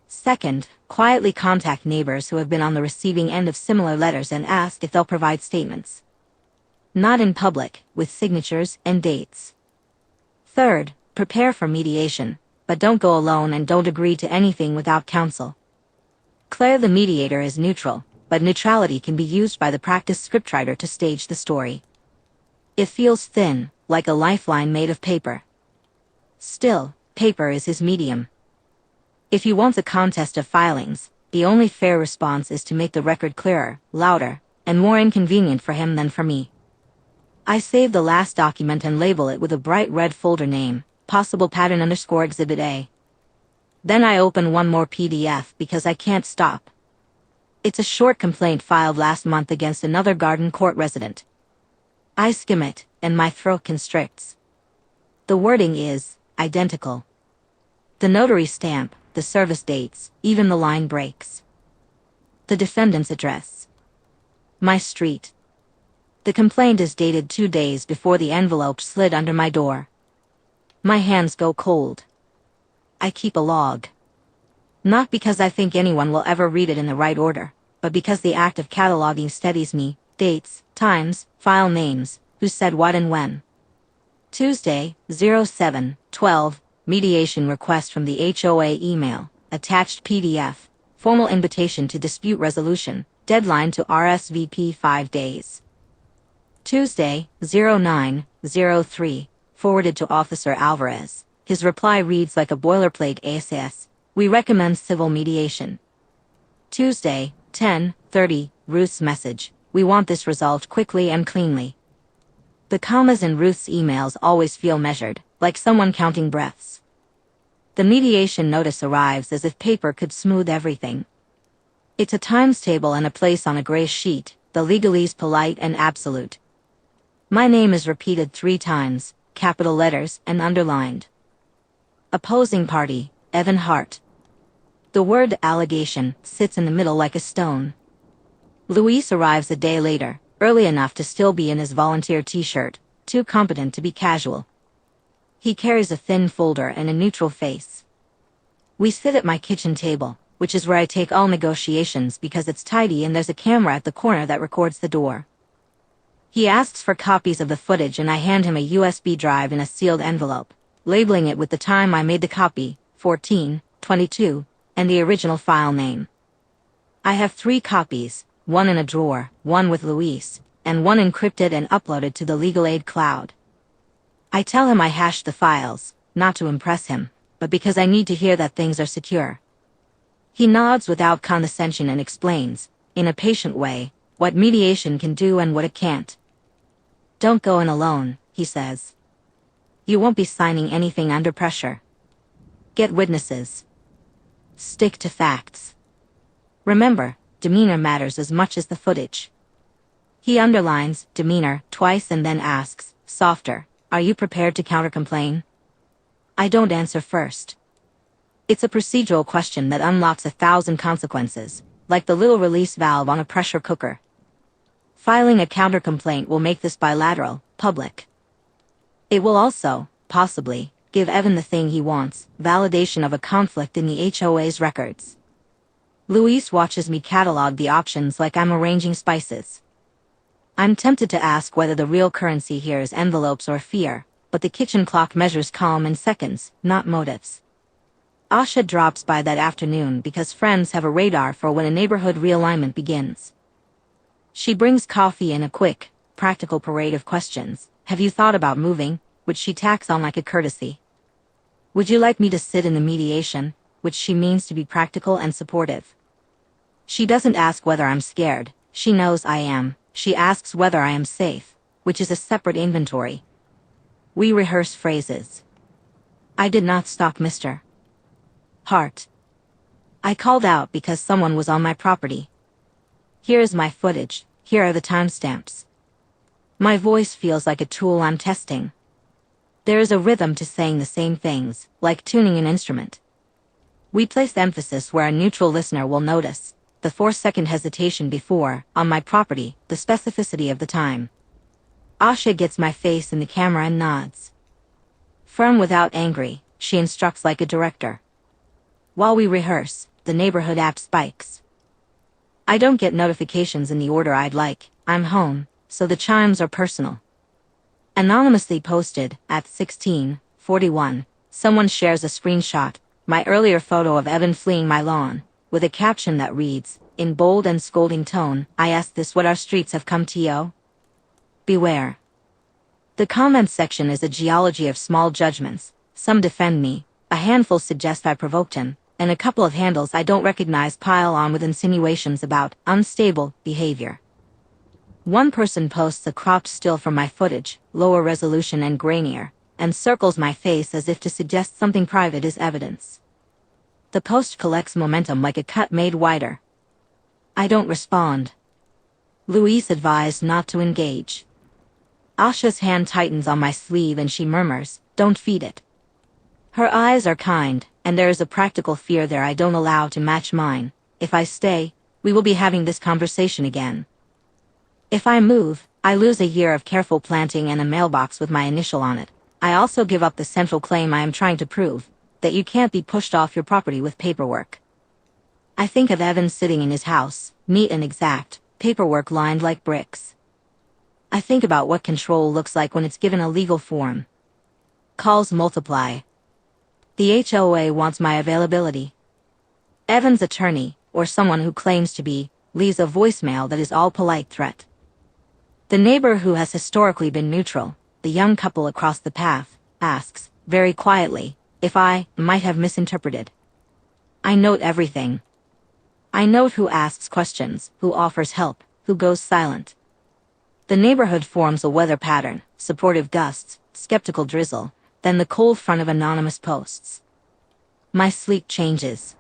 Second, quietly contact neighbors who have been on the receiving end of similar letters and ask if they'll provide statements. Not in public, with signatures and dates. Third, prepare for mediation, but don't go alone and don't agree to anything without counsel. Claire the mediator is neutral, but neutrality can be used by the practiced scriptwriter to stage the story. It feels thin, like a lifeline made of paper. Still, paper is his medium. If he wants a contest of filings, the only fair response is to make the record clearer, louder, and more inconvenient for him than for me. I save the last document and label it with a bright red folder name, possible pattern_exhibit A. Then I open one more PDF because I can't stop. It's a short complaint filed last month against another Garden Court resident. I skim it, and my throat constricts. The wording is identical. The notary stamp, the service dates, even the line breaks. The defendant's address. My street. The complaint is dated 2 days before the envelope slid under my door. My hands go cold. I keep a log. Not because I think anyone will ever read it in the right order, but because the act of cataloging steadies me: dates, times, file names, who said what and when. Tuesday, 07/12, mediation request from the HOA email, attached PDF, formal invitation to dispute resolution, deadline to RSVP 5 days. Tuesday, 09/03, forwarded to Officer Alvarez. His reply reads like a boilerplate ASS: we recommend civil mediation. Tuesday, 10/30, Ruth's message: we want this resolved quickly and cleanly. The commas in Ruth's emails always feel measured, like someone counting breaths. The mediation notice arrives as if paper could smooth everything. It's a times table and a place on a gray sheet, the legalese polite and absolute. My name is repeated 3 times, capital letters and underlined. Opposing party, Evan Hart. The word allegation sits in the middle like a stone. Luis arrives a day later, early enough to still be in his volunteer t-shirt, too competent to be casual. He carries a thin folder and a neutral face. We sit at my kitchen table, which is where I take all negotiations because it's tidy and there's a camera at the corner that records the door. He asks for copies of the footage and I hand him a USB drive in a sealed envelope, labeling it with the time I made the copy, 14/22, and the original file name. I have 3 copies, one in a drawer, one with Luis, and one encrypted and uploaded to the legal aid cloud. I tell him I hashed the files, not to impress him, but because I need to hear that things are secure. He nods without condescension and explains, in a patient way, what mediation can do and what it can't. Don't go in alone, he says. You won't be signing anything under pressure. Get witnesses. Stick to facts. Remember, demeanor matters as much as the footage. He underlines demeanor twice and then asks, softer, are you prepared to counter-complain? I don't answer first. It's a procedural question that unlocks 1,000 consequences, like the little release valve on a pressure cooker. Filing a counter-complaint will make this bilateral, public. It will also, possibly, give Evan the thing he wants, validation of a conflict in the HOA's records. Luis watches me catalog the options like I'm arranging spices. I'm tempted to ask whether the real currency here is envelopes or fear, but the kitchen clock measures calm in seconds, not motives. Asha drops by that afternoon because friends have a radar for when a neighborhood realignment begins. She brings coffee and a quick, practical parade of questions. Have you thought about moving? Which she tacks on like a courtesy. Would you like me to sit in the mediation? Which she means to be practical and supportive. She doesn't ask whether I'm scared. She knows I am. She asks whether I am safe, which is a separate inventory. We rehearse phrases. I did not stalk Mr. Hart. I called out because someone was on my property. Here is my footage, here are the timestamps. My voice feels like a tool I'm testing. There is a rhythm to saying the same things, like tuning an instrument. We place emphasis where a neutral listener will notice, the 4-second hesitation before, on my property, the specificity of the time. Asha gets my face in the camera and nods. Firm without angry, she instructs like a director. While we rehearse, the neighborhood app spikes. I don't get notifications in the order I'd like. I'm home, so the chimes are personal. Anonymously posted, at 16:41, someone shares a screenshot, my earlier photo of Evan fleeing my lawn, with a caption that reads, in bold and scolding tone, I ask this what our streets have come to. Beware. The comments section is a geology of small judgments. Some defend me, a handful suggest I provoked him, and a couple of handles I don't recognize pile on with insinuations about unstable behavior. One person posts a cropped still from my footage, lower resolution and grainier, and circles my face as if to suggest something private is evidence. The post collects momentum like a cut made wider. I don't respond. Luis advised not to engage. Asha's hand tightens on my sleeve and she murmurs, don't feed it. Her eyes are kind, and there is a practical fear there I don't allow to match mine. If I stay, we will be having this conversation again. If I move, I lose a year of careful planting and a mailbox with my initial on it. I also give up the central claim I am trying to prove, that you can't be pushed off your property with paperwork. I think of Evan sitting in his house, neat and exact, paperwork lined like bricks. I think about what control looks like when it's given a legal form. Calls multiply. The HOA wants my availability. Evan's attorney, or someone who claims to be, leaves a voicemail that is all polite threat. The neighbor who has historically been neutral, the young couple across the path, asks, very quietly, if I might have misinterpreted. I note everything. I note who asks questions, who offers help, who goes silent. The neighborhood forms a weather pattern, supportive gusts, skeptical drizzle, then the cold front of anonymous posts. My sleep changes.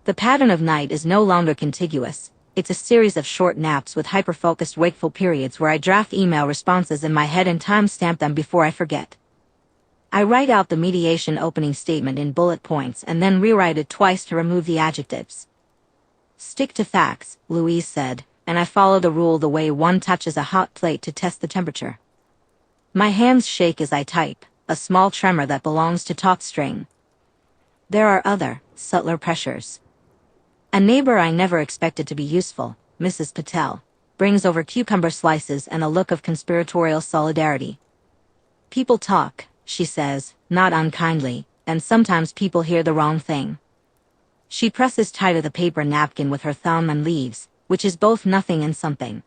The pattern of night is no longer contiguous. It's a series of short naps with hyper-focused wakeful periods where I draft email responses in my head and timestamp them before I forget. I write out the mediation opening statement in bullet points and then rewrite it twice to remove the adjectives. Stick to facts, Louise said, and I follow the rule the way one touches a hot plate to test the temperature. My hands shake as I type, a small tremor that belongs to talk string. There are other, subtler pressures. A neighbor I never expected to be useful, Mrs. Patel, brings over cucumber slices and a look of conspiratorial solidarity. People talk, she says, not unkindly, and sometimes people hear the wrong thing. She presses tighter the paper napkin with her thumb and leaves, which is both nothing and something.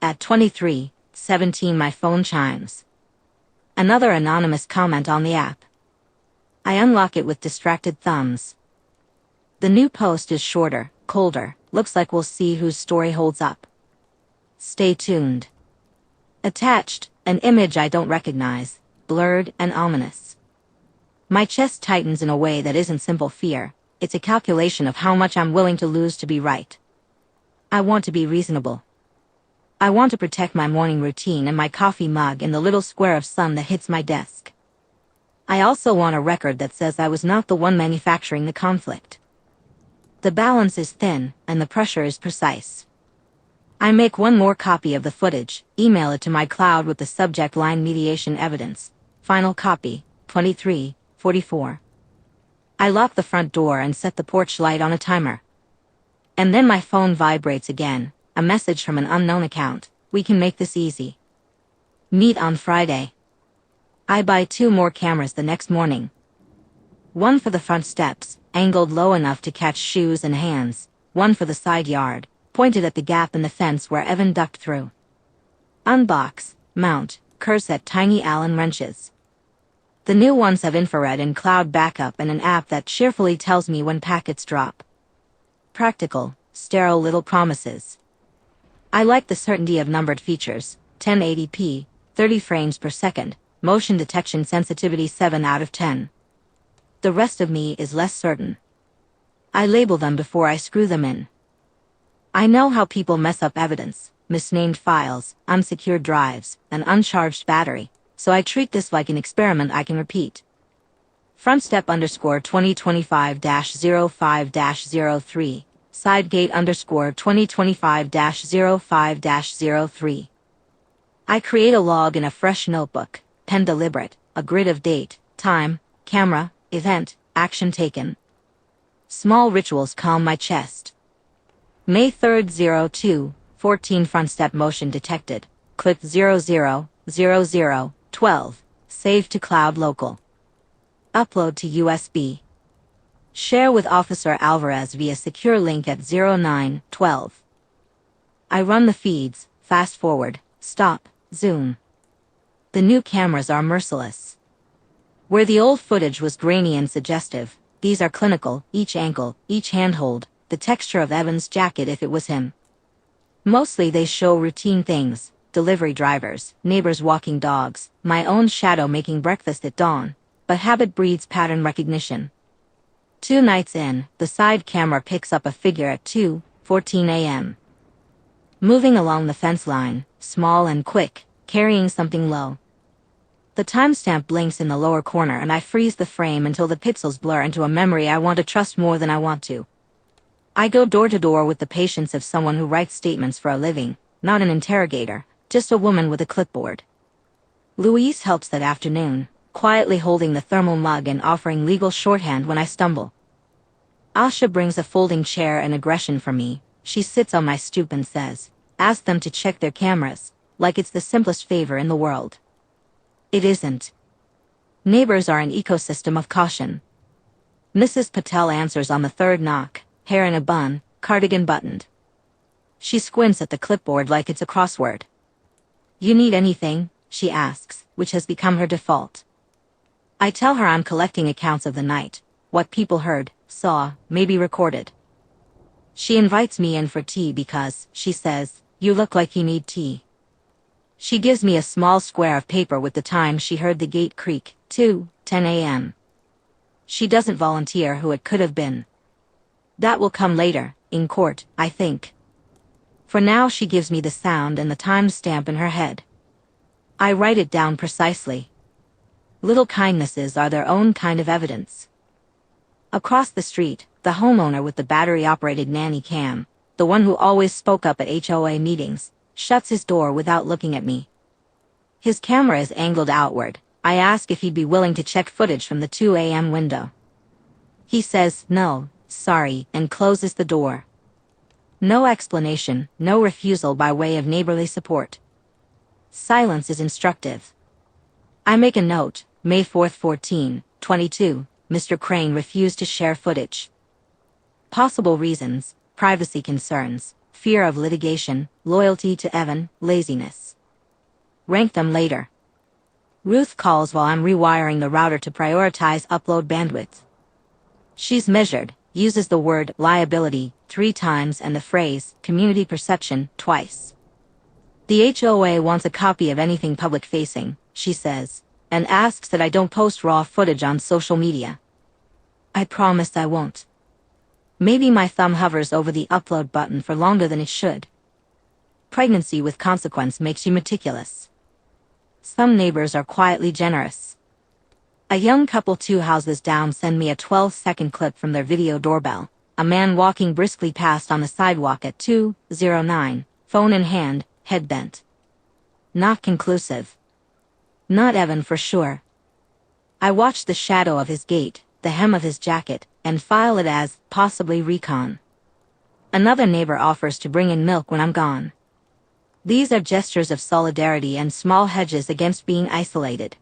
At 23:17 my phone chimes. Another anonymous comment on the app. I unlock it with distracted thumbs. The new post is shorter, colder, looks like we'll see whose story holds up. Stay tuned. Attached, an image I don't recognize, blurred and ominous. My chest tightens in a way that isn't simple fear, it's a calculation of how much I'm willing to lose to be right. I want to be reasonable. I want to protect my morning routine and my coffee mug and the little square of sun that hits my desk. I also want a record that says I was not the one manufacturing the conflict. The balance is thin, and the pressure is precise. I make one more copy of the footage, email it to my cloud with the subject line mediation evidence. Final copy, 23:44. I lock the front door and set the porch light on a timer. And then my phone vibrates again, a message from an unknown account. We can make this easy. Meet on Friday. I buy 2 more cameras the next morning. One for the front steps, angled low enough to catch shoes and hands, one for the side yard, pointed at the gap in the fence where Evan ducked through. Unbox, mount, curse at tiny Allen wrenches. The new ones have infrared and cloud backup and an app that cheerfully tells me when packets drop. Practical, sterile little promises. I like the certainty of numbered features, 1080p, 30 frames per second, motion detection sensitivity 7 out of 10. The rest of me is less certain. I label them before I screw them in. I know how people mess up evidence, misnamed files, unsecured drives, an uncharged battery, so I treat this like an experiment I can repeat. Frontstep_2025-05-03, sidegate_2025-05-03. I create a log in a fresh notebook, pen deliberate, a grid of date, time, camera, event, action taken. Small rituals calm my chest. May 3rd 02, 14 front step motion detected, click 000012, save to cloud local. Upload to USB. Share with Officer Alvarez via secure link at 0912. I run the feeds, fast forward, stop, zoom. The new cameras are merciless. Where the old footage was grainy and suggestive, these are clinical, each ankle, each handhold, the texture of Evan's jacket if it was him. Mostly they show routine things, delivery drivers, neighbors walking dogs, my own shadow making breakfast at dawn, but habit breeds pattern recognition. 2 nights in, the side camera picks up a figure at 2:14 a.m. Moving along the fence line, small and quick, carrying something low. The timestamp blinks in the lower corner and I freeze the frame until the pixels blur into a memory I want to trust more than I want to. I go door to door with the patience of someone who writes statements for a living, not an interrogator, just a woman with a clipboard. Louise helps that afternoon, quietly holding the thermal mug and offering legal shorthand when I stumble. Asha brings a folding chair and aggression for me. She sits on my stoop and says, "Ask them to check their cameras," like it's the simplest favor in the world. It isn't. Neighbors are an ecosystem of caution. Mrs. Patel answers on the 3rd knock, hair in a bun, cardigan buttoned. She squints at the clipboard like it's a crossword. "You need anything?" she asks, which has become her default. I tell her I'm collecting accounts of the night, what people heard, saw, maybe recorded. She invites me in for tea because, she says, "You look like you need tea." She gives me a small square of paper with the time she heard the gate creak, 2:10 a.m. She doesn't volunteer who it could have been. That will come later, in court, I think. For now she gives me the sound and the time stamp in her head. I write it down precisely. Little kindnesses are their own kind of evidence. Across the street, the homeowner with the battery-operated nanny cam, the one who always spoke up at HOA meetings, shuts his door without looking at me. His camera is angled outward. I ask if he'd be willing to check footage from the 2 a.m. window. He says, "No, sorry," and closes the door. No explanation, no refusal by way of neighborly support. Silence is instructive. I make a note, May 4th 1422, Mr. Crane refused to share footage. Possible reasons: privacy concerns, fear of litigation, loyalty to Evan, laziness. Rank them later. Ruth calls while I'm rewiring the router to prioritize upload bandwidth. She's measured, uses the word liability 3 times and the phrase community perception twice. The HOA wants a copy of anything public-facing, she says, and asks that I don't post raw footage on social media. I promise I won't. Maybe my thumb hovers over the upload button for longer than it should. Pregnancy with consequence makes you meticulous. Some neighbors are quietly generous. A young couple 2 houses down send me a 12-second clip from their video doorbell. A man walking briskly past on the sidewalk at 2:09, phone in hand, head bent. Not conclusive. Not Evan for sure. I watch the shadow of his gait, the hem of his jacket, and file it as possibly recon. Another neighbor offers to bring in milk when I'm gone. These are gestures of solidarity and small hedges against being isolated.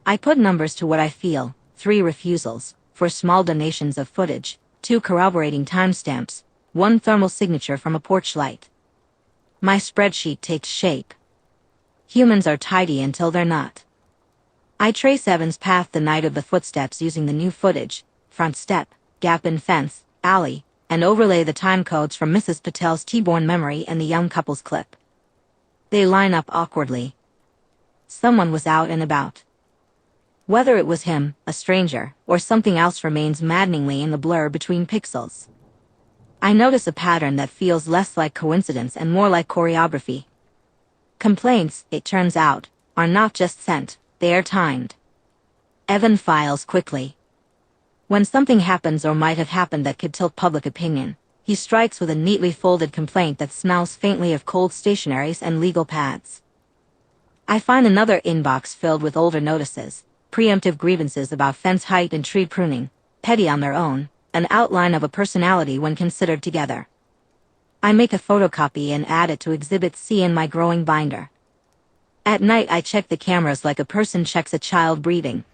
I put numbers to what I feel: 3 refusals, for small donations of footage, 2 corroborating timestamps, 1 thermal signature from a porch light. My spreadsheet takes shape. Humans are tidy until they're not. I trace Evan's path the night of the footsteps using the new footage: front step, gap in fence, alley, and overlay the time codes from Mrs. Patel's T-born memory and the young couple's clip. They line up awkwardly. Someone was out and about. Whether it was him, a stranger, or something else remains maddeningly in the blur between pixels. I notice a pattern that feels less like coincidence and more like choreography. Complaints, it turns out, are not just sent, they are timed. Evan files quickly. When something happens or might have happened that could tilt public opinion, he strikes with a neatly folded complaint that smells faintly of cold stationeries and legal pads. I find another inbox filled with older notices, preemptive grievances about fence height and tree pruning, petty on their own, an outline of a personality when considered together. I make a photocopy and add it to Exhibit C in my growing binder. At night I check the cameras like a person checks a child breathing.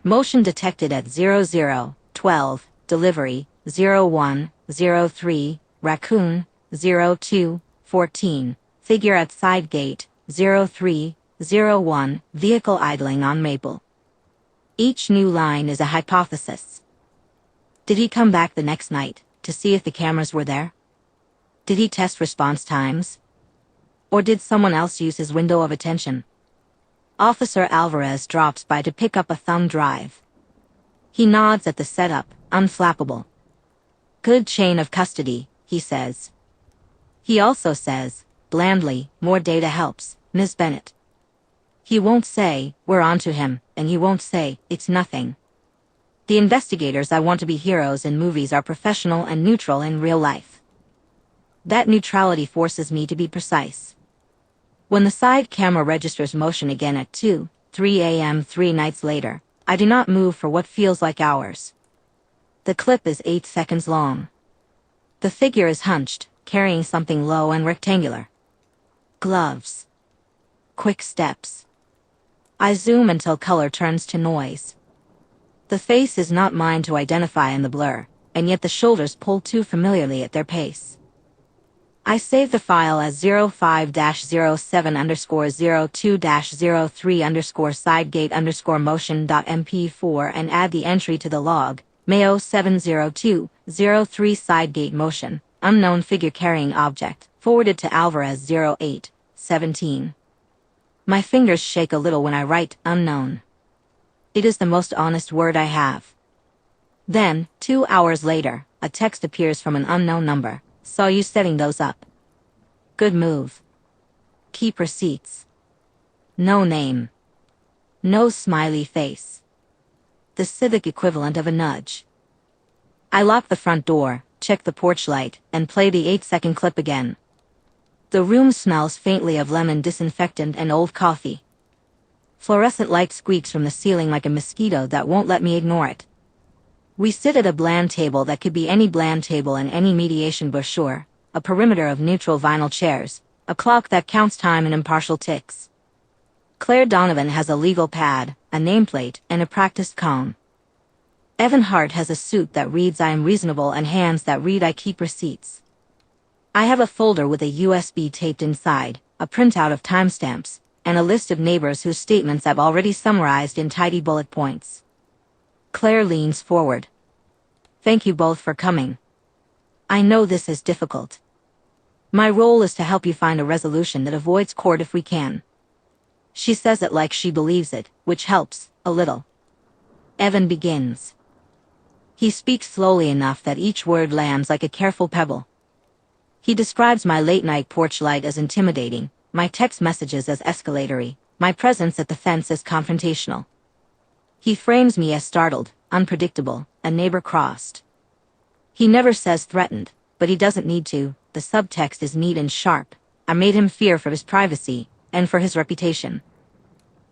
Motion detected at 00:12, delivery 01:03, raccoon 02:14, figure at side gate 03:01, vehicle idling on Maple. Each new line is a hypothesis. Did he come back the next night to see if the cameras were there? Did he test response times? Or did someone else use his window of attention? Officer Alvarez drops by to pick up a thumb drive. He nods at the setup, unflappable. Good chain of custody, he says. He also says, blandly, more data helps, Ms. Bennett. He won't say, we're onto him, and he won't say, it's nothing. The investigators I want to be heroes in movies are professional and neutral in real life. That neutrality forces me to be precise. When the side camera registers motion again at 2:03 a.m. 3 nights later, I do not move for what feels like hours. The clip is 8 seconds long. The figure is hunched, carrying something low and rectangular. Gloves. Quick steps. I zoom until color turns to noise. The face is not mine to identify in the blur, and yet the shoulders pull too familiarly at their pace. I save the file as 05-07_02-03_sidegate_motion.mp4 and add the entry to the log, Mayo 70203 sidegate motion, unknown figure carrying object, forwarded to Alvarez 0817. My fingers shake a little when I write unknown. It is the most honest word I have. Then, 2 hours later, a text appears from an unknown number. Saw you setting those up. Good move. Keep receipts. No name. No smiley face. The civic equivalent of a nudge. I lock the front door, check the porch light, and play the 8-second clip again. The room smells faintly of lemon disinfectant and old coffee. Fluorescent light squeaks from the ceiling like a mosquito that won't let me ignore it. We sit at a bland table that could be any bland table in any mediation brochure, a perimeter of neutral vinyl chairs, a clock that counts time in impartial ticks. Claire Donovan has a legal pad, a nameplate, and a practiced comb. Evan Hart has a suit that reads "I am reasonable" and hands that read "I keep receipts." I have a folder with a USB taped inside, a printout of timestamps, and a list of neighbors whose statements I've already summarized in tidy bullet points. Claire leans forward. Thank you both for coming. I know this is difficult. My role is to help you find a resolution that avoids court if we can. She says it like she believes it, which helps, a little. Evan begins. He speaks slowly enough that each word lands like a careful pebble. He describes my late-night porch light as intimidating, my text messages as escalatory, my presence at the fence as confrontational. He frames me as startled, unpredictable, a neighbor crossed. He never says threatened, but he doesn't need to. The subtext is neat and sharp. I made him fear for his privacy, and for his reputation.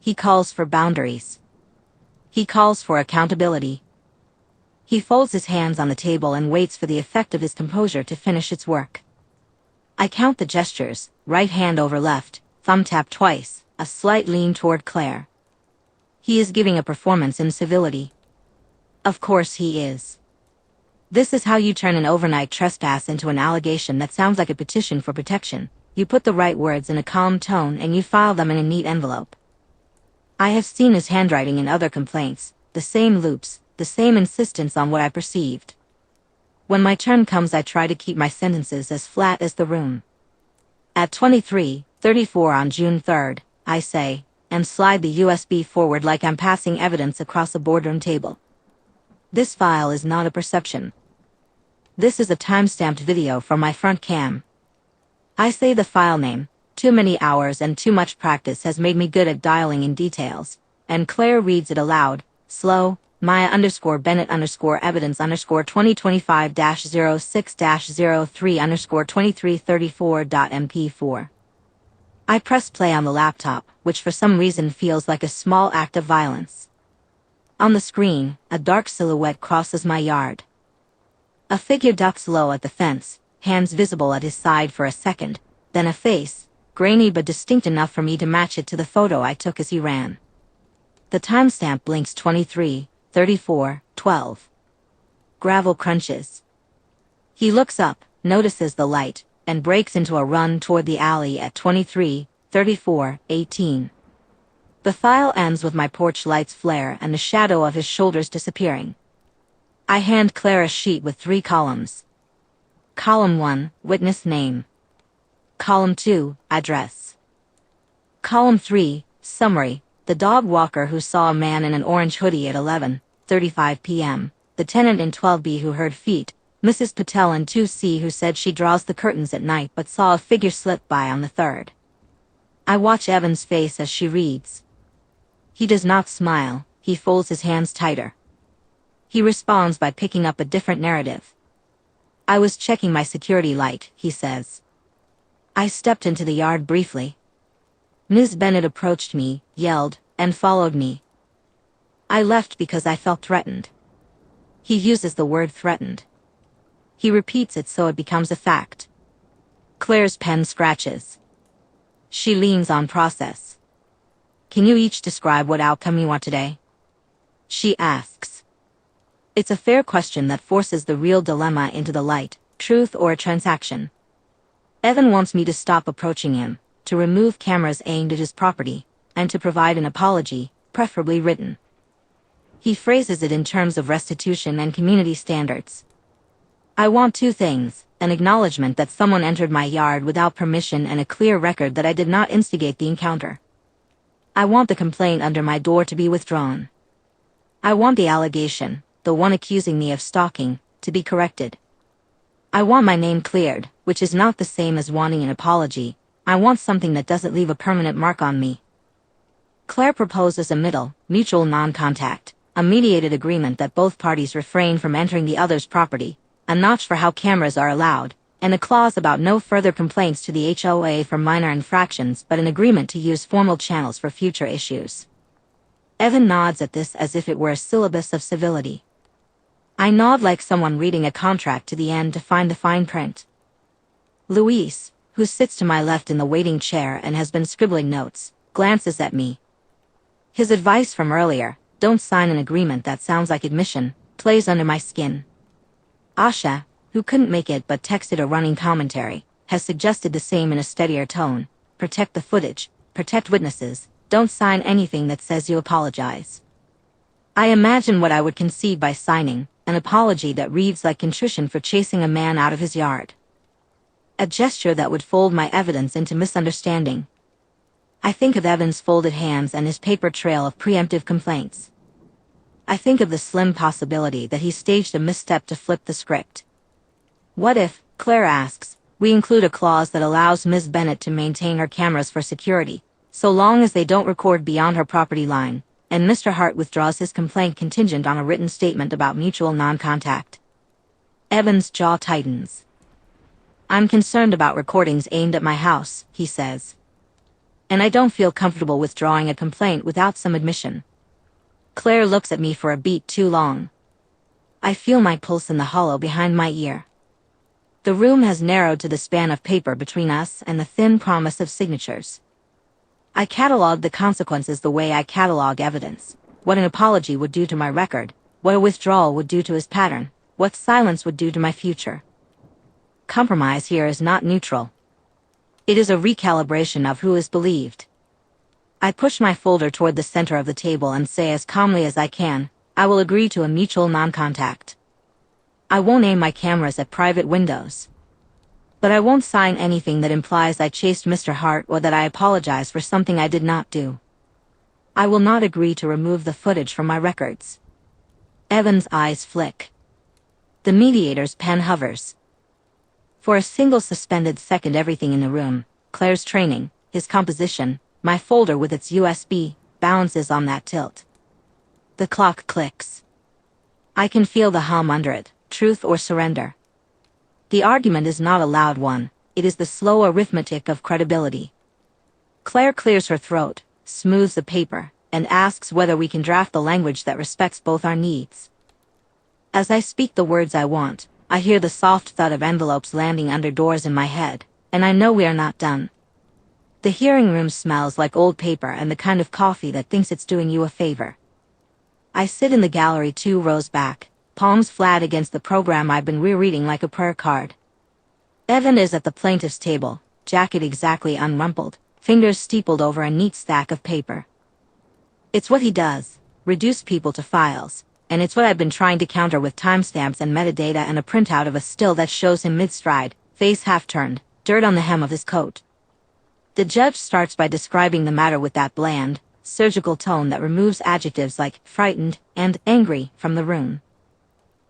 He calls for boundaries. He calls for accountability. He folds his hands on the table and waits for the effect of his composure to finish its work. I count the gestures, right hand over left, thumb tap twice, a slight lean toward Claire. He is giving a performance in civility. Of course he is. This is how you turn an overnight trespass into an allegation that sounds like a petition for protection. You put the right words in a calm tone and you file them in a neat envelope. I have seen his handwriting in other complaints, the same loops, the same insistence on what I perceived. When my turn comes, I try to keep my sentences as flat as the room. At 23:34 on June 3rd, I say, and slide the USB forward like I'm passing evidence across a boardroom table. This file is not a perception. This is a time-stamped video from my front cam. I say the file name. Too many hours and too much practice has made me good at dialing in details, and Claire reads it aloud, slow, Maya_Bennett_evidence_2025-06-03-2334.mp4. I press play on the laptop, which for some reason feels like a small act of violence. On the screen, a dark silhouette crosses my yard. A figure ducks low at the fence, hands visible at his side for a second, then a face, grainy but distinct enough for me to match it to the photo I took as he ran. The timestamp blinks 23:34:12. Gravel crunches. He looks up, notices the light, and breaks into a run toward the alley at 23:34:18. The file ends with my porch light's flare and the shadow of his shoulders disappearing. I hand Claire a sheet with 3 columns. Column 1, witness name. Column 2, address. Column 3, summary, the dog walker who saw a man in an orange hoodie at 11:35 p.m., the tenant in 12B who heard feet, Mrs. Patel in 2C who said she draws the curtains at night but saw a figure slip by on the 3rd. I watch Evan's face as she reads. He does not smile, he folds his hands tighter. He responds by picking up a different narrative. I was checking my security light, he says. I stepped into the yard briefly. Ms. Bennett approached me, yelled, and followed me. I left because I felt threatened. He uses the word threatened. He repeats it so it becomes a fact. Claire's pen scratches. She leans on process. Can you each describe what outcome you want today? She asks. It's a fair question that forces the real dilemma into the light, truth or a transaction. Evan wants me to stop approaching him, to remove cameras aimed at his property, and to provide an apology, preferably written. He phrases it in terms of restitution and community standards. I want 2 things, an acknowledgement that someone entered my yard without permission and a clear record that I did not instigate the encounter. I want the complaint under my door to be withdrawn. I want the allegation, the one accusing me of stalking, to be corrected. I want my name cleared, which is not the same as wanting an apology. I want something that doesn't leave a permanent mark on me. Claire proposes a middle, mutual non-contact, a mediated agreement that both parties refrain from entering the other's property, a notch for how cameras are allowed, and a clause about no further complaints to the HOA for minor infractions but an agreement to use formal channels for future issues. Evan nods at this as if it were a syllabus of civility. I nod like someone reading a contract to the end to find the fine print. Luis, who sits to my left in the waiting chair and has been scribbling notes, glances at me. His advice from earlier, don't sign an agreement that sounds like admission, plays under my skin. Asha, who couldn't make it but texted a running commentary, has suggested the same in a steadier tone. Protect the footage, protect witnesses, don't sign anything that says you apologize. I imagine what I would concede by signing, an apology that reads like contrition for chasing a man out of his yard. A gesture that would fold my evidence into misunderstanding. I think of Evan's folded hands and his paper trail of preemptive complaints. I think of the slim possibility that he staged a misstep to flip the script. What if, Claire asks, we include a clause that allows Ms. Bennett to maintain her cameras for security, so long as they don't record beyond her property line, and Mr. Hart withdraws his complaint contingent on a written statement about mutual non-contact? Evan's jaw tightens. I'm concerned about recordings aimed at my house, he says. And I don't feel comfortable withdrawing a complaint without some admission. Claire looks at me for a beat too long. I feel my pulse in the hollow behind my ear. The room has narrowed to the span of paper between us and the thin promise of signatures. I catalog the consequences the way I catalog evidence. What an apology would do to my record, what a withdrawal would do to his pattern, what silence would do to my future. Compromise here is not neutral. It is a recalibration of who is believed. I push my folder toward the center of the table and say as calmly as I can, I will agree to a mutual non-contact. I won't aim my cameras at private windows. But I won't sign anything that implies I chased Mr. Hart or that I apologize for something I did not do. I will not agree to remove the footage from my records. Evan's eyes flick. The mediator's pen hovers. For a single suspended second, everything in the room, Claire's training, his composition, my folder with its USB, balances on that tilt. The clock clicks. I can feel the hum under it, truth or surrender. The argument is not a loud one, it is the slow arithmetic of credibility. Claire clears her throat, smooths the paper, and asks whether we can draft the language that respects both our needs. As I speak the words I want, I hear the soft thud of envelopes landing under doors in my head, and I know we are not done. The hearing room smells like old paper and the kind of coffee that thinks it's doing you a favor. I sit in the gallery 2 rows back, palms flat against the program I've been rereading like a prayer card. Evan is at the plaintiff's table, jacket exactly unrumpled, fingers steepled over a neat stack of paper. It's what he does, reduce people to files, and it's what I've been trying to counter with timestamps and metadata and a printout of a still that shows him mid-stride, face half-turned, dirt on the hem of his coat. The judge starts by describing the matter with that bland, surgical tone that removes adjectives like frightened and angry from the room.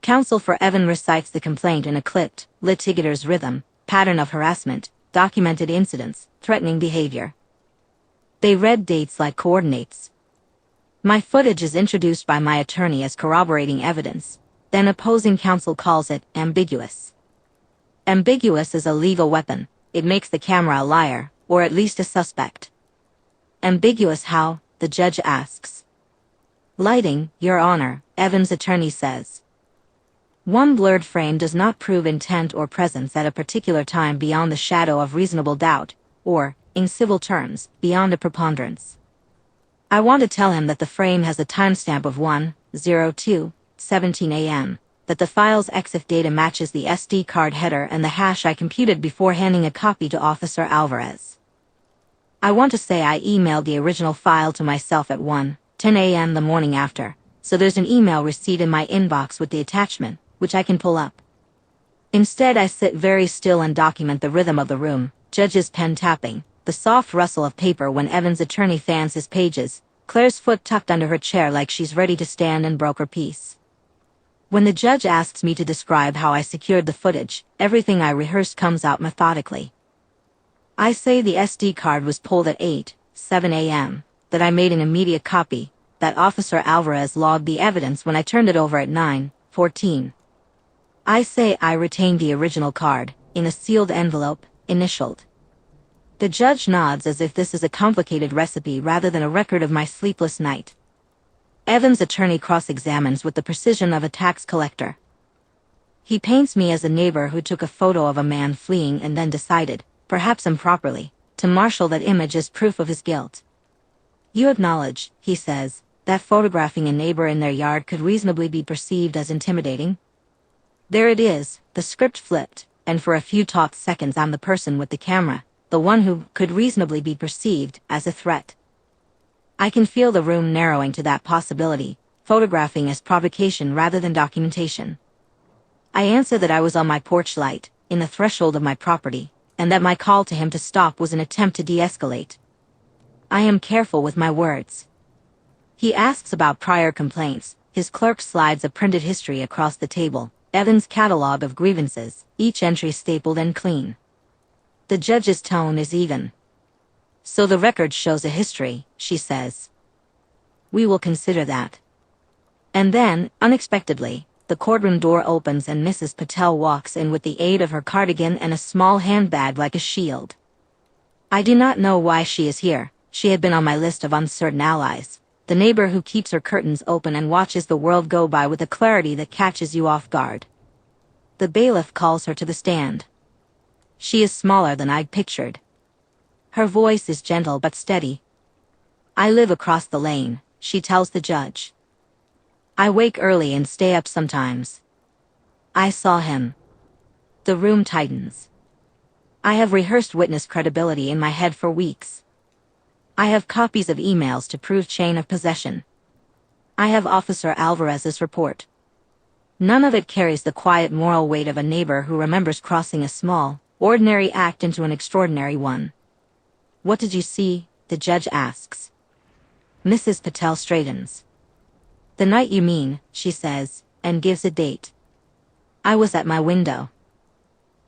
Counsel for Evan recites the complaint in a clipped, litigator's rhythm, pattern of harassment, documented incidents, threatening behavior. They read dates like coordinates. My footage is introduced by my attorney as corroborating evidence, then opposing counsel calls it ambiguous. Ambiguous is a legal weapon, it makes the camera a liar, or at least a suspect. Ambiguous how? The judge asks. Lighting, Your Honor, Evan's attorney says. One blurred frame does not prove intent or presence at a particular time beyond the shadow of reasonable doubt, or, in civil terms, beyond a preponderance. I want to tell him that the frame has a timestamp of 1:02:17 a.m., that the file's EXIF data matches the SD card header and the hash I computed before handing a copy to Officer Alvarez. I want to say I emailed the original file to myself at 1:10 a.m. the morning after, so there's an email receipt in my inbox with the attachment, which I can pull up. Instead I sit very still and document the rhythm of the room, judge's pen tapping, the soft rustle of paper when Evan's attorney fans his pages, Claire's foot tucked under her chair like she's ready to stand and broker peace. When the judge asks me to describe how I secured the footage, everything I rehearsed comes out methodically. I say the SD card was pulled at 8:07 a.m., that I made an immediate copy, that Officer Alvarez logged the evidence when I turned it over at 9:14. I say I retained the original card, in a sealed envelope, initialed. The judge nods as if this is a complicated recipe rather than a record of my sleepless night. Evan's attorney cross-examines with the precision of a tax collector. He paints me as a neighbor who took a photo of a man fleeing and then decided, perhaps improperly, to marshal that image as proof of his guilt. You acknowledge, he says, that photographing a neighbor in their yard could reasonably be perceived as intimidating? There it is, the script flipped, and for a few taut seconds I'm the person with the camera, the one who could reasonably be perceived as a threat. I can feel the room narrowing to that possibility, photographing as provocation rather than documentation. I answer that I was on my porch light, in the threshold of my property, and that my call to him to stop was an attempt to de-escalate. I am careful with my words. He asks about prior complaints. His clerk slides a printed history across the table, Evan's catalog of grievances, each entry stapled and clean. The judge's tone is even. So the record shows a history, she says. We will consider that. And then, unexpectedly, the courtroom door opens and Mrs. Patel walks in with the aid of her cardigan and a small handbag like a shield. I do not know why she is here. She had been on my list of uncertain allies, the neighbor who keeps her curtains open and watches the world go by with a clarity that catches you off guard. The bailiff calls her to the stand. She is smaller than I'd pictured. Her voice is gentle but steady. I live across the lane, she tells the judge. I wake early and stay up sometimes. I saw him. The room tightens. I have rehearsed witness credibility in my head for weeks. I have copies of emails to prove chain of possession. I have Officer Alvarez's report. None of it carries the quiet moral weight of a neighbor who remembers crossing a small, ordinary act into an extraordinary one. What did you see? The judge asks. Mrs. Patel straightens. The night you mean, she says, and gives a date. I was at my window.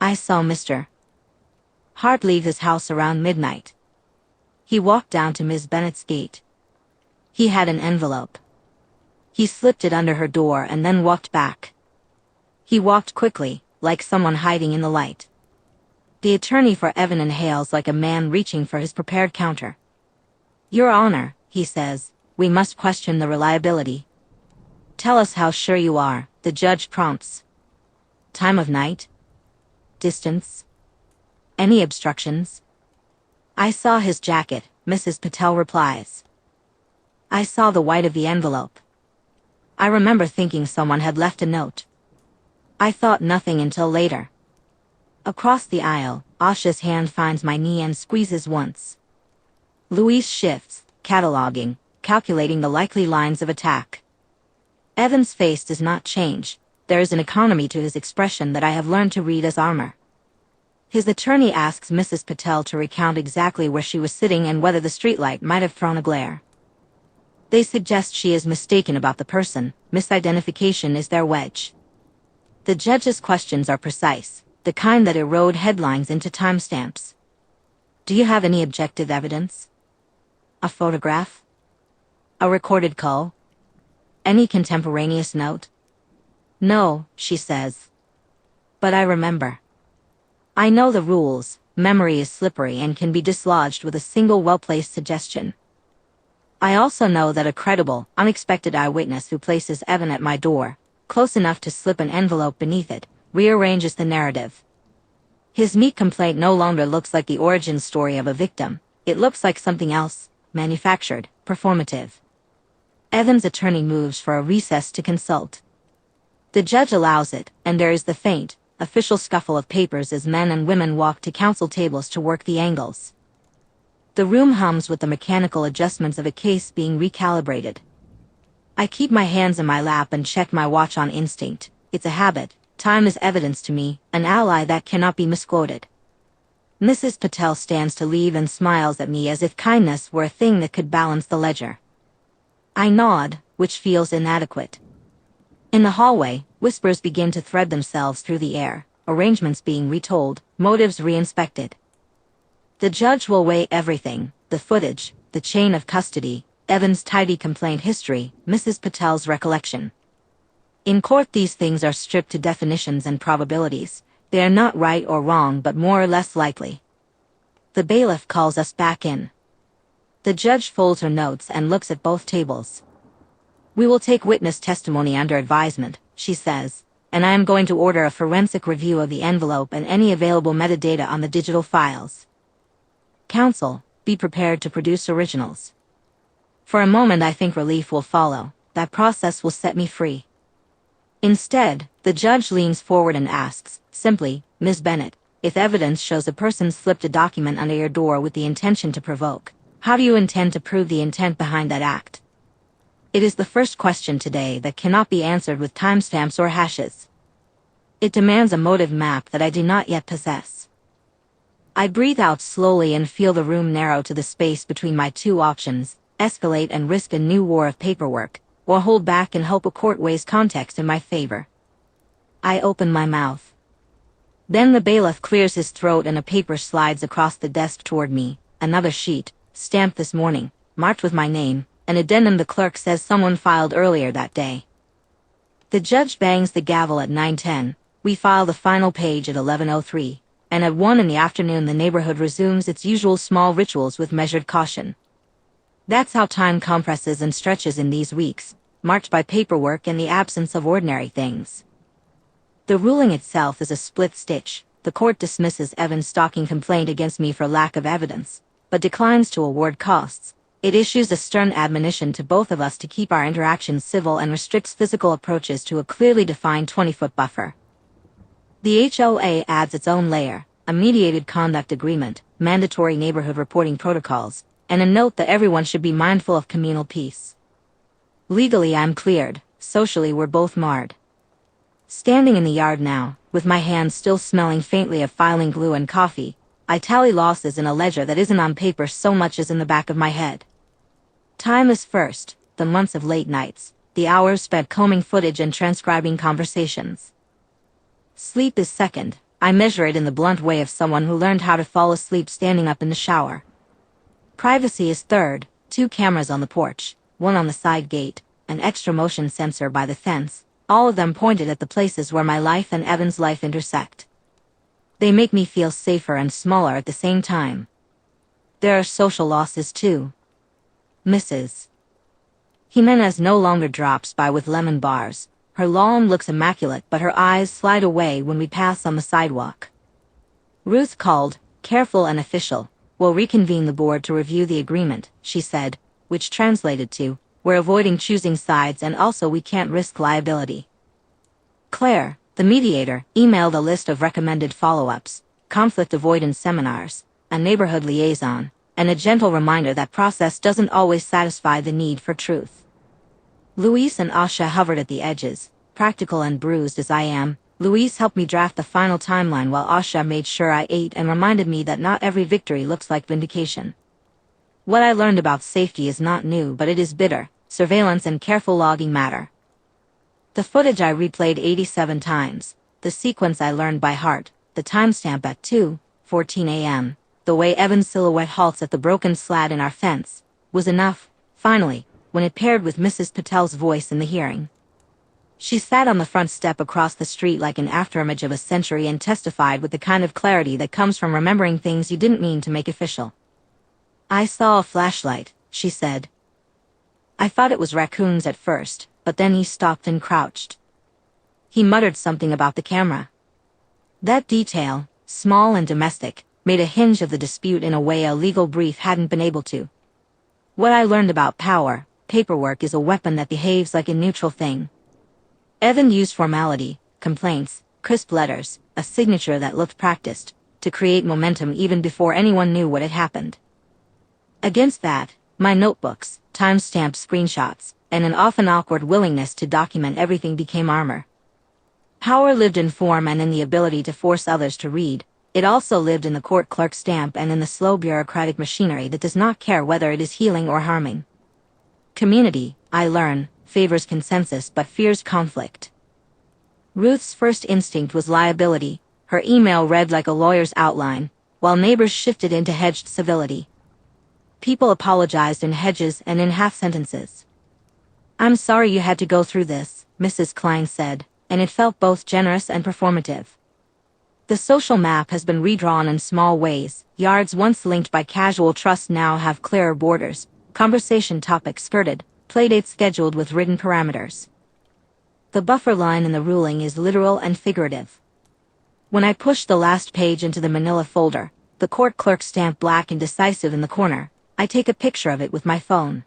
I saw Mr. Hart leave his house around midnight. He walked down to Miss Bennett's gate. He had an envelope. He slipped it under her door and then walked back. He walked quickly, like someone hiding in the light. The attorney for Evan inhales like a man reaching for his prepared counter. Your Honor, he says, we must question the reliability. Tell us how sure you are, the judge prompts. Time of night? Distance? Any obstructions? I saw his jacket, Mrs. Patel replies. I saw the white of the envelope. I remember thinking someone had left a note. I thought nothing until later. Across the aisle, Asha's hand finds my knee and squeezes once. Louise shifts, cataloging, calculating the likely lines of attack. Evan's face does not change. There is an economy to his expression that I have learned to read as armor. His attorney asks Mrs. Patel to recount exactly where she was sitting and whether the streetlight might have thrown a glare. They suggest she is mistaken about the person. Misidentification is their wedge. The judge's questions are precise, the kind that erode headlines into timestamps. Do you have any objective evidence? A photograph? A recorded call? Any contemporaneous note? No, she says. But I remember. I know the rules. Memory is slippery and can be dislodged with a single well-placed suggestion. I also know that a credible, unexpected eyewitness who places Evan at my door, close enough to slip an envelope beneath it, rearranges the narrative. His meat complaint no longer looks like the origin story of a victim. It looks like something else, manufactured, performative. Evan's attorney moves for a recess to consult. The judge allows it, and there is the faint, official scuffle of papers as men and women walk to counsel tables to work the angles. The room hums with the mechanical adjustments of a case being recalibrated. I keep my hands in my lap and check my watch on instinct. It's a habit. Time is evidence to me, an ally that cannot be misquoted. Mrs. Patel stands to leave and smiles at me as if kindness were a thing that could balance the ledger. I nod, which feels inadequate. In the hallway, whispers begin to thread themselves through the air, arrangements being retold, motives reinspected. The judge will weigh everything, the footage, the chain of custody, Evan's tidy complaint history, Mrs. Patel's recollection. In court these things are stripped to definitions and probabilities. They are not right or wrong but more or less likely. The bailiff calls us back in. The judge folds her notes and looks at both tables. We will take witness testimony under advisement, she says, and I am going to order a forensic review of the envelope and any available metadata on the digital files. Counsel, be prepared to produce originals. For a moment I think relief will follow, that process will set me free. Instead, the judge leans forward and asks, simply, Ms. Bennett, if evidence shows a person slipped a document under your door with the intention to provoke, how do you intend to prove the intent behind that act? It is the first question today that cannot be answered with timestamps or hashes. It demands a motive map that I do not yet possess. I breathe out slowly and feel the room narrow to the space between my two options, escalate and risk a new war of paperwork, or hold back and hope a court weighs context in my favor. I open my mouth. Then the bailiff clears his throat and a paper slides across the desk toward me, another sheet, stamped this morning, marked with my name, an addendum the clerk says someone filed earlier that day. The judge bangs the gavel at 9:10, we file the final page at 11:03, and at 1 in the afternoon the neighborhood resumes its usual small rituals with measured caution. That's how time compresses and stretches in these weeks, marked by paperwork and the absence of ordinary things. The ruling itself is a split stitch. The court dismisses Evan's stalking complaint against me for lack of evidence, but declines to award costs. It issues a stern admonition to both of us to keep our interactions civil and restricts physical approaches to a clearly defined 20-foot buffer. The HOA adds its own layer, a mediated conduct agreement, mandatory neighborhood reporting protocols, and a note that everyone should be mindful of communal peace. Legally I'm cleared, socially we're both marred. Standing in the yard now, with my hands still smelling faintly of filing glue and coffee, I tally losses in a ledger that isn't on paper so much as in the back of my head. Time is first, the months of late nights, the hours spent combing footage and transcribing conversations. Sleep is second, I measure it in the blunt way of someone who learned how to fall asleep standing up in the shower. Privacy is third, 2 cameras on the porch, 1 on the side gate, an extra motion sensor by the fence, all of them pointed at the places where my life and Evan's life intersect. They make me feel safer and smaller at the same time. There are social losses too. Mrs. Jimenez no longer drops by with lemon bars. Her lawn looks immaculate but her eyes slide away when we pass on the sidewalk. Ruth called, careful and official. We'll reconvene the board to review the agreement, she said, which translated to, we're avoiding choosing sides and also we can't risk liability. Claire, the mediator, emailed a list of recommended follow-ups, conflict avoidance seminars, a neighborhood liaison, and a gentle reminder that process doesn't always satisfy the need for truth. Luis and Asha hovered at the edges, practical and bruised as I am. Luis helped me draft the final timeline while Asha made sure I ate and reminded me that not every victory looks like vindication. What I learned about safety is not new but it is bitter. Surveillance and careful logging matter. The footage I replayed 87 times, the sequence I learned by heart, the timestamp at 2:14 a.m., the way Evan's silhouette halts at the broken slat in our fence, was enough, finally, when it paired with Mrs. Patel's voice in the hearing. She sat on the front step across the street like an afterimage of a century and testified with the kind of clarity that comes from remembering things you didn't mean to make official. I saw a flashlight, she said. I thought it was raccoons at first, but then he stopped and crouched. He muttered something about the camera. That detail, small and domestic, made a hinge of the dispute in a way a legal brief hadn't been able to. What I learned about power, paperwork is a weapon that behaves like a neutral thing. Evan used formality, complaints, crisp letters, a signature that looked practiced, to create momentum even before anyone knew what had happened. Against that, my notebooks, time-stamped screenshots, and an often awkward willingness to document everything became armor. Power lived in form and in the ability to force others to read. It also lived in the court clerk stamp and in the slow bureaucratic machinery that does not care whether it is healing or harming. Community, I learn, favors consensus but fears conflict. Ruth's first instinct was liability. Her email read like a lawyer's outline, while neighbors shifted into hedged civility. People apologized in hedges and in half-sentences. I'm sorry you had to go through this, Mrs. Klein said, and it felt both generous and performative. The social map has been redrawn in small ways. Yards once linked by casual trust now have clearer borders. Conversation topics skirted, Playdate scheduled with written parameters. The buffer line in the ruling is literal and figurative. When I push the last page into the manila folder, the court clerk stamp black and decisive in the corner, I take a picture of it with my phone.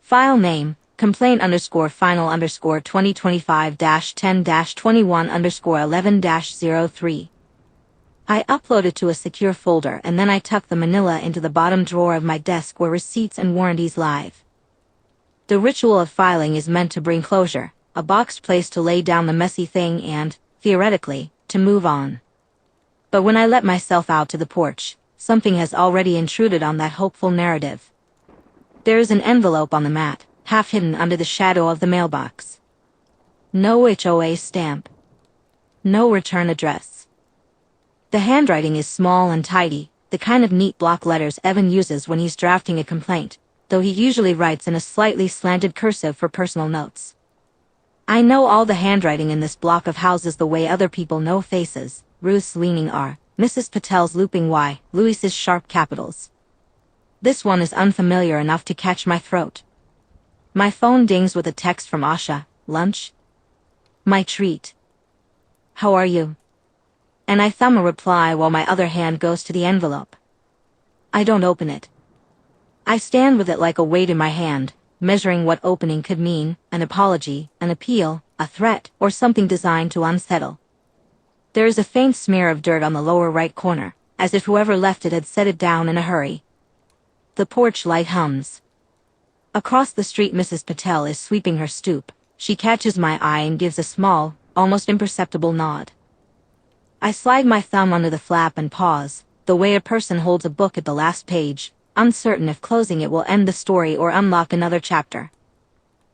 File name, complaint_final_2025-10-21_11-03. I upload it to a secure folder and then I tuck the manila into the bottom drawer of my desk where receipts and warranties live. The ritual of filing is meant to bring closure, a boxed place to lay down the messy thing and, theoretically, to move on. But when I let myself out to the porch, something has already intruded on that hopeful narrative. There is an envelope on the mat, half hidden under the shadow of the mailbox. No HOA stamp. No return address. The handwriting is small and tidy, the kind of neat block letters Evan uses when he's drafting a complaint, though he usually writes in a slightly slanted cursive for personal notes. I know all the handwriting in this block of houses the way other people know faces: Ruth's leaning R, Mrs. Patel's looping Y, Louis's sharp capitals. This one is unfamiliar enough to catch my throat. My phone dings with a text from Asha. Lunch? My treat. How are you? And I thumb a reply while my other hand goes to the envelope. I don't open it. I stand with it like a weight in my hand, measuring what opening could mean: an apology, an appeal, a threat, or something designed to unsettle. There is a faint smear of dirt on the lower right corner, as if whoever left it had set it down in a hurry. The porch light hums. Across the street Mrs. Patel is sweeping her stoop. She catches my eye and gives a small, almost imperceptible nod. I slide my thumb under the flap and pause, the way a person holds a book at the last page, uncertain if closing it will end the story or unlock another chapter.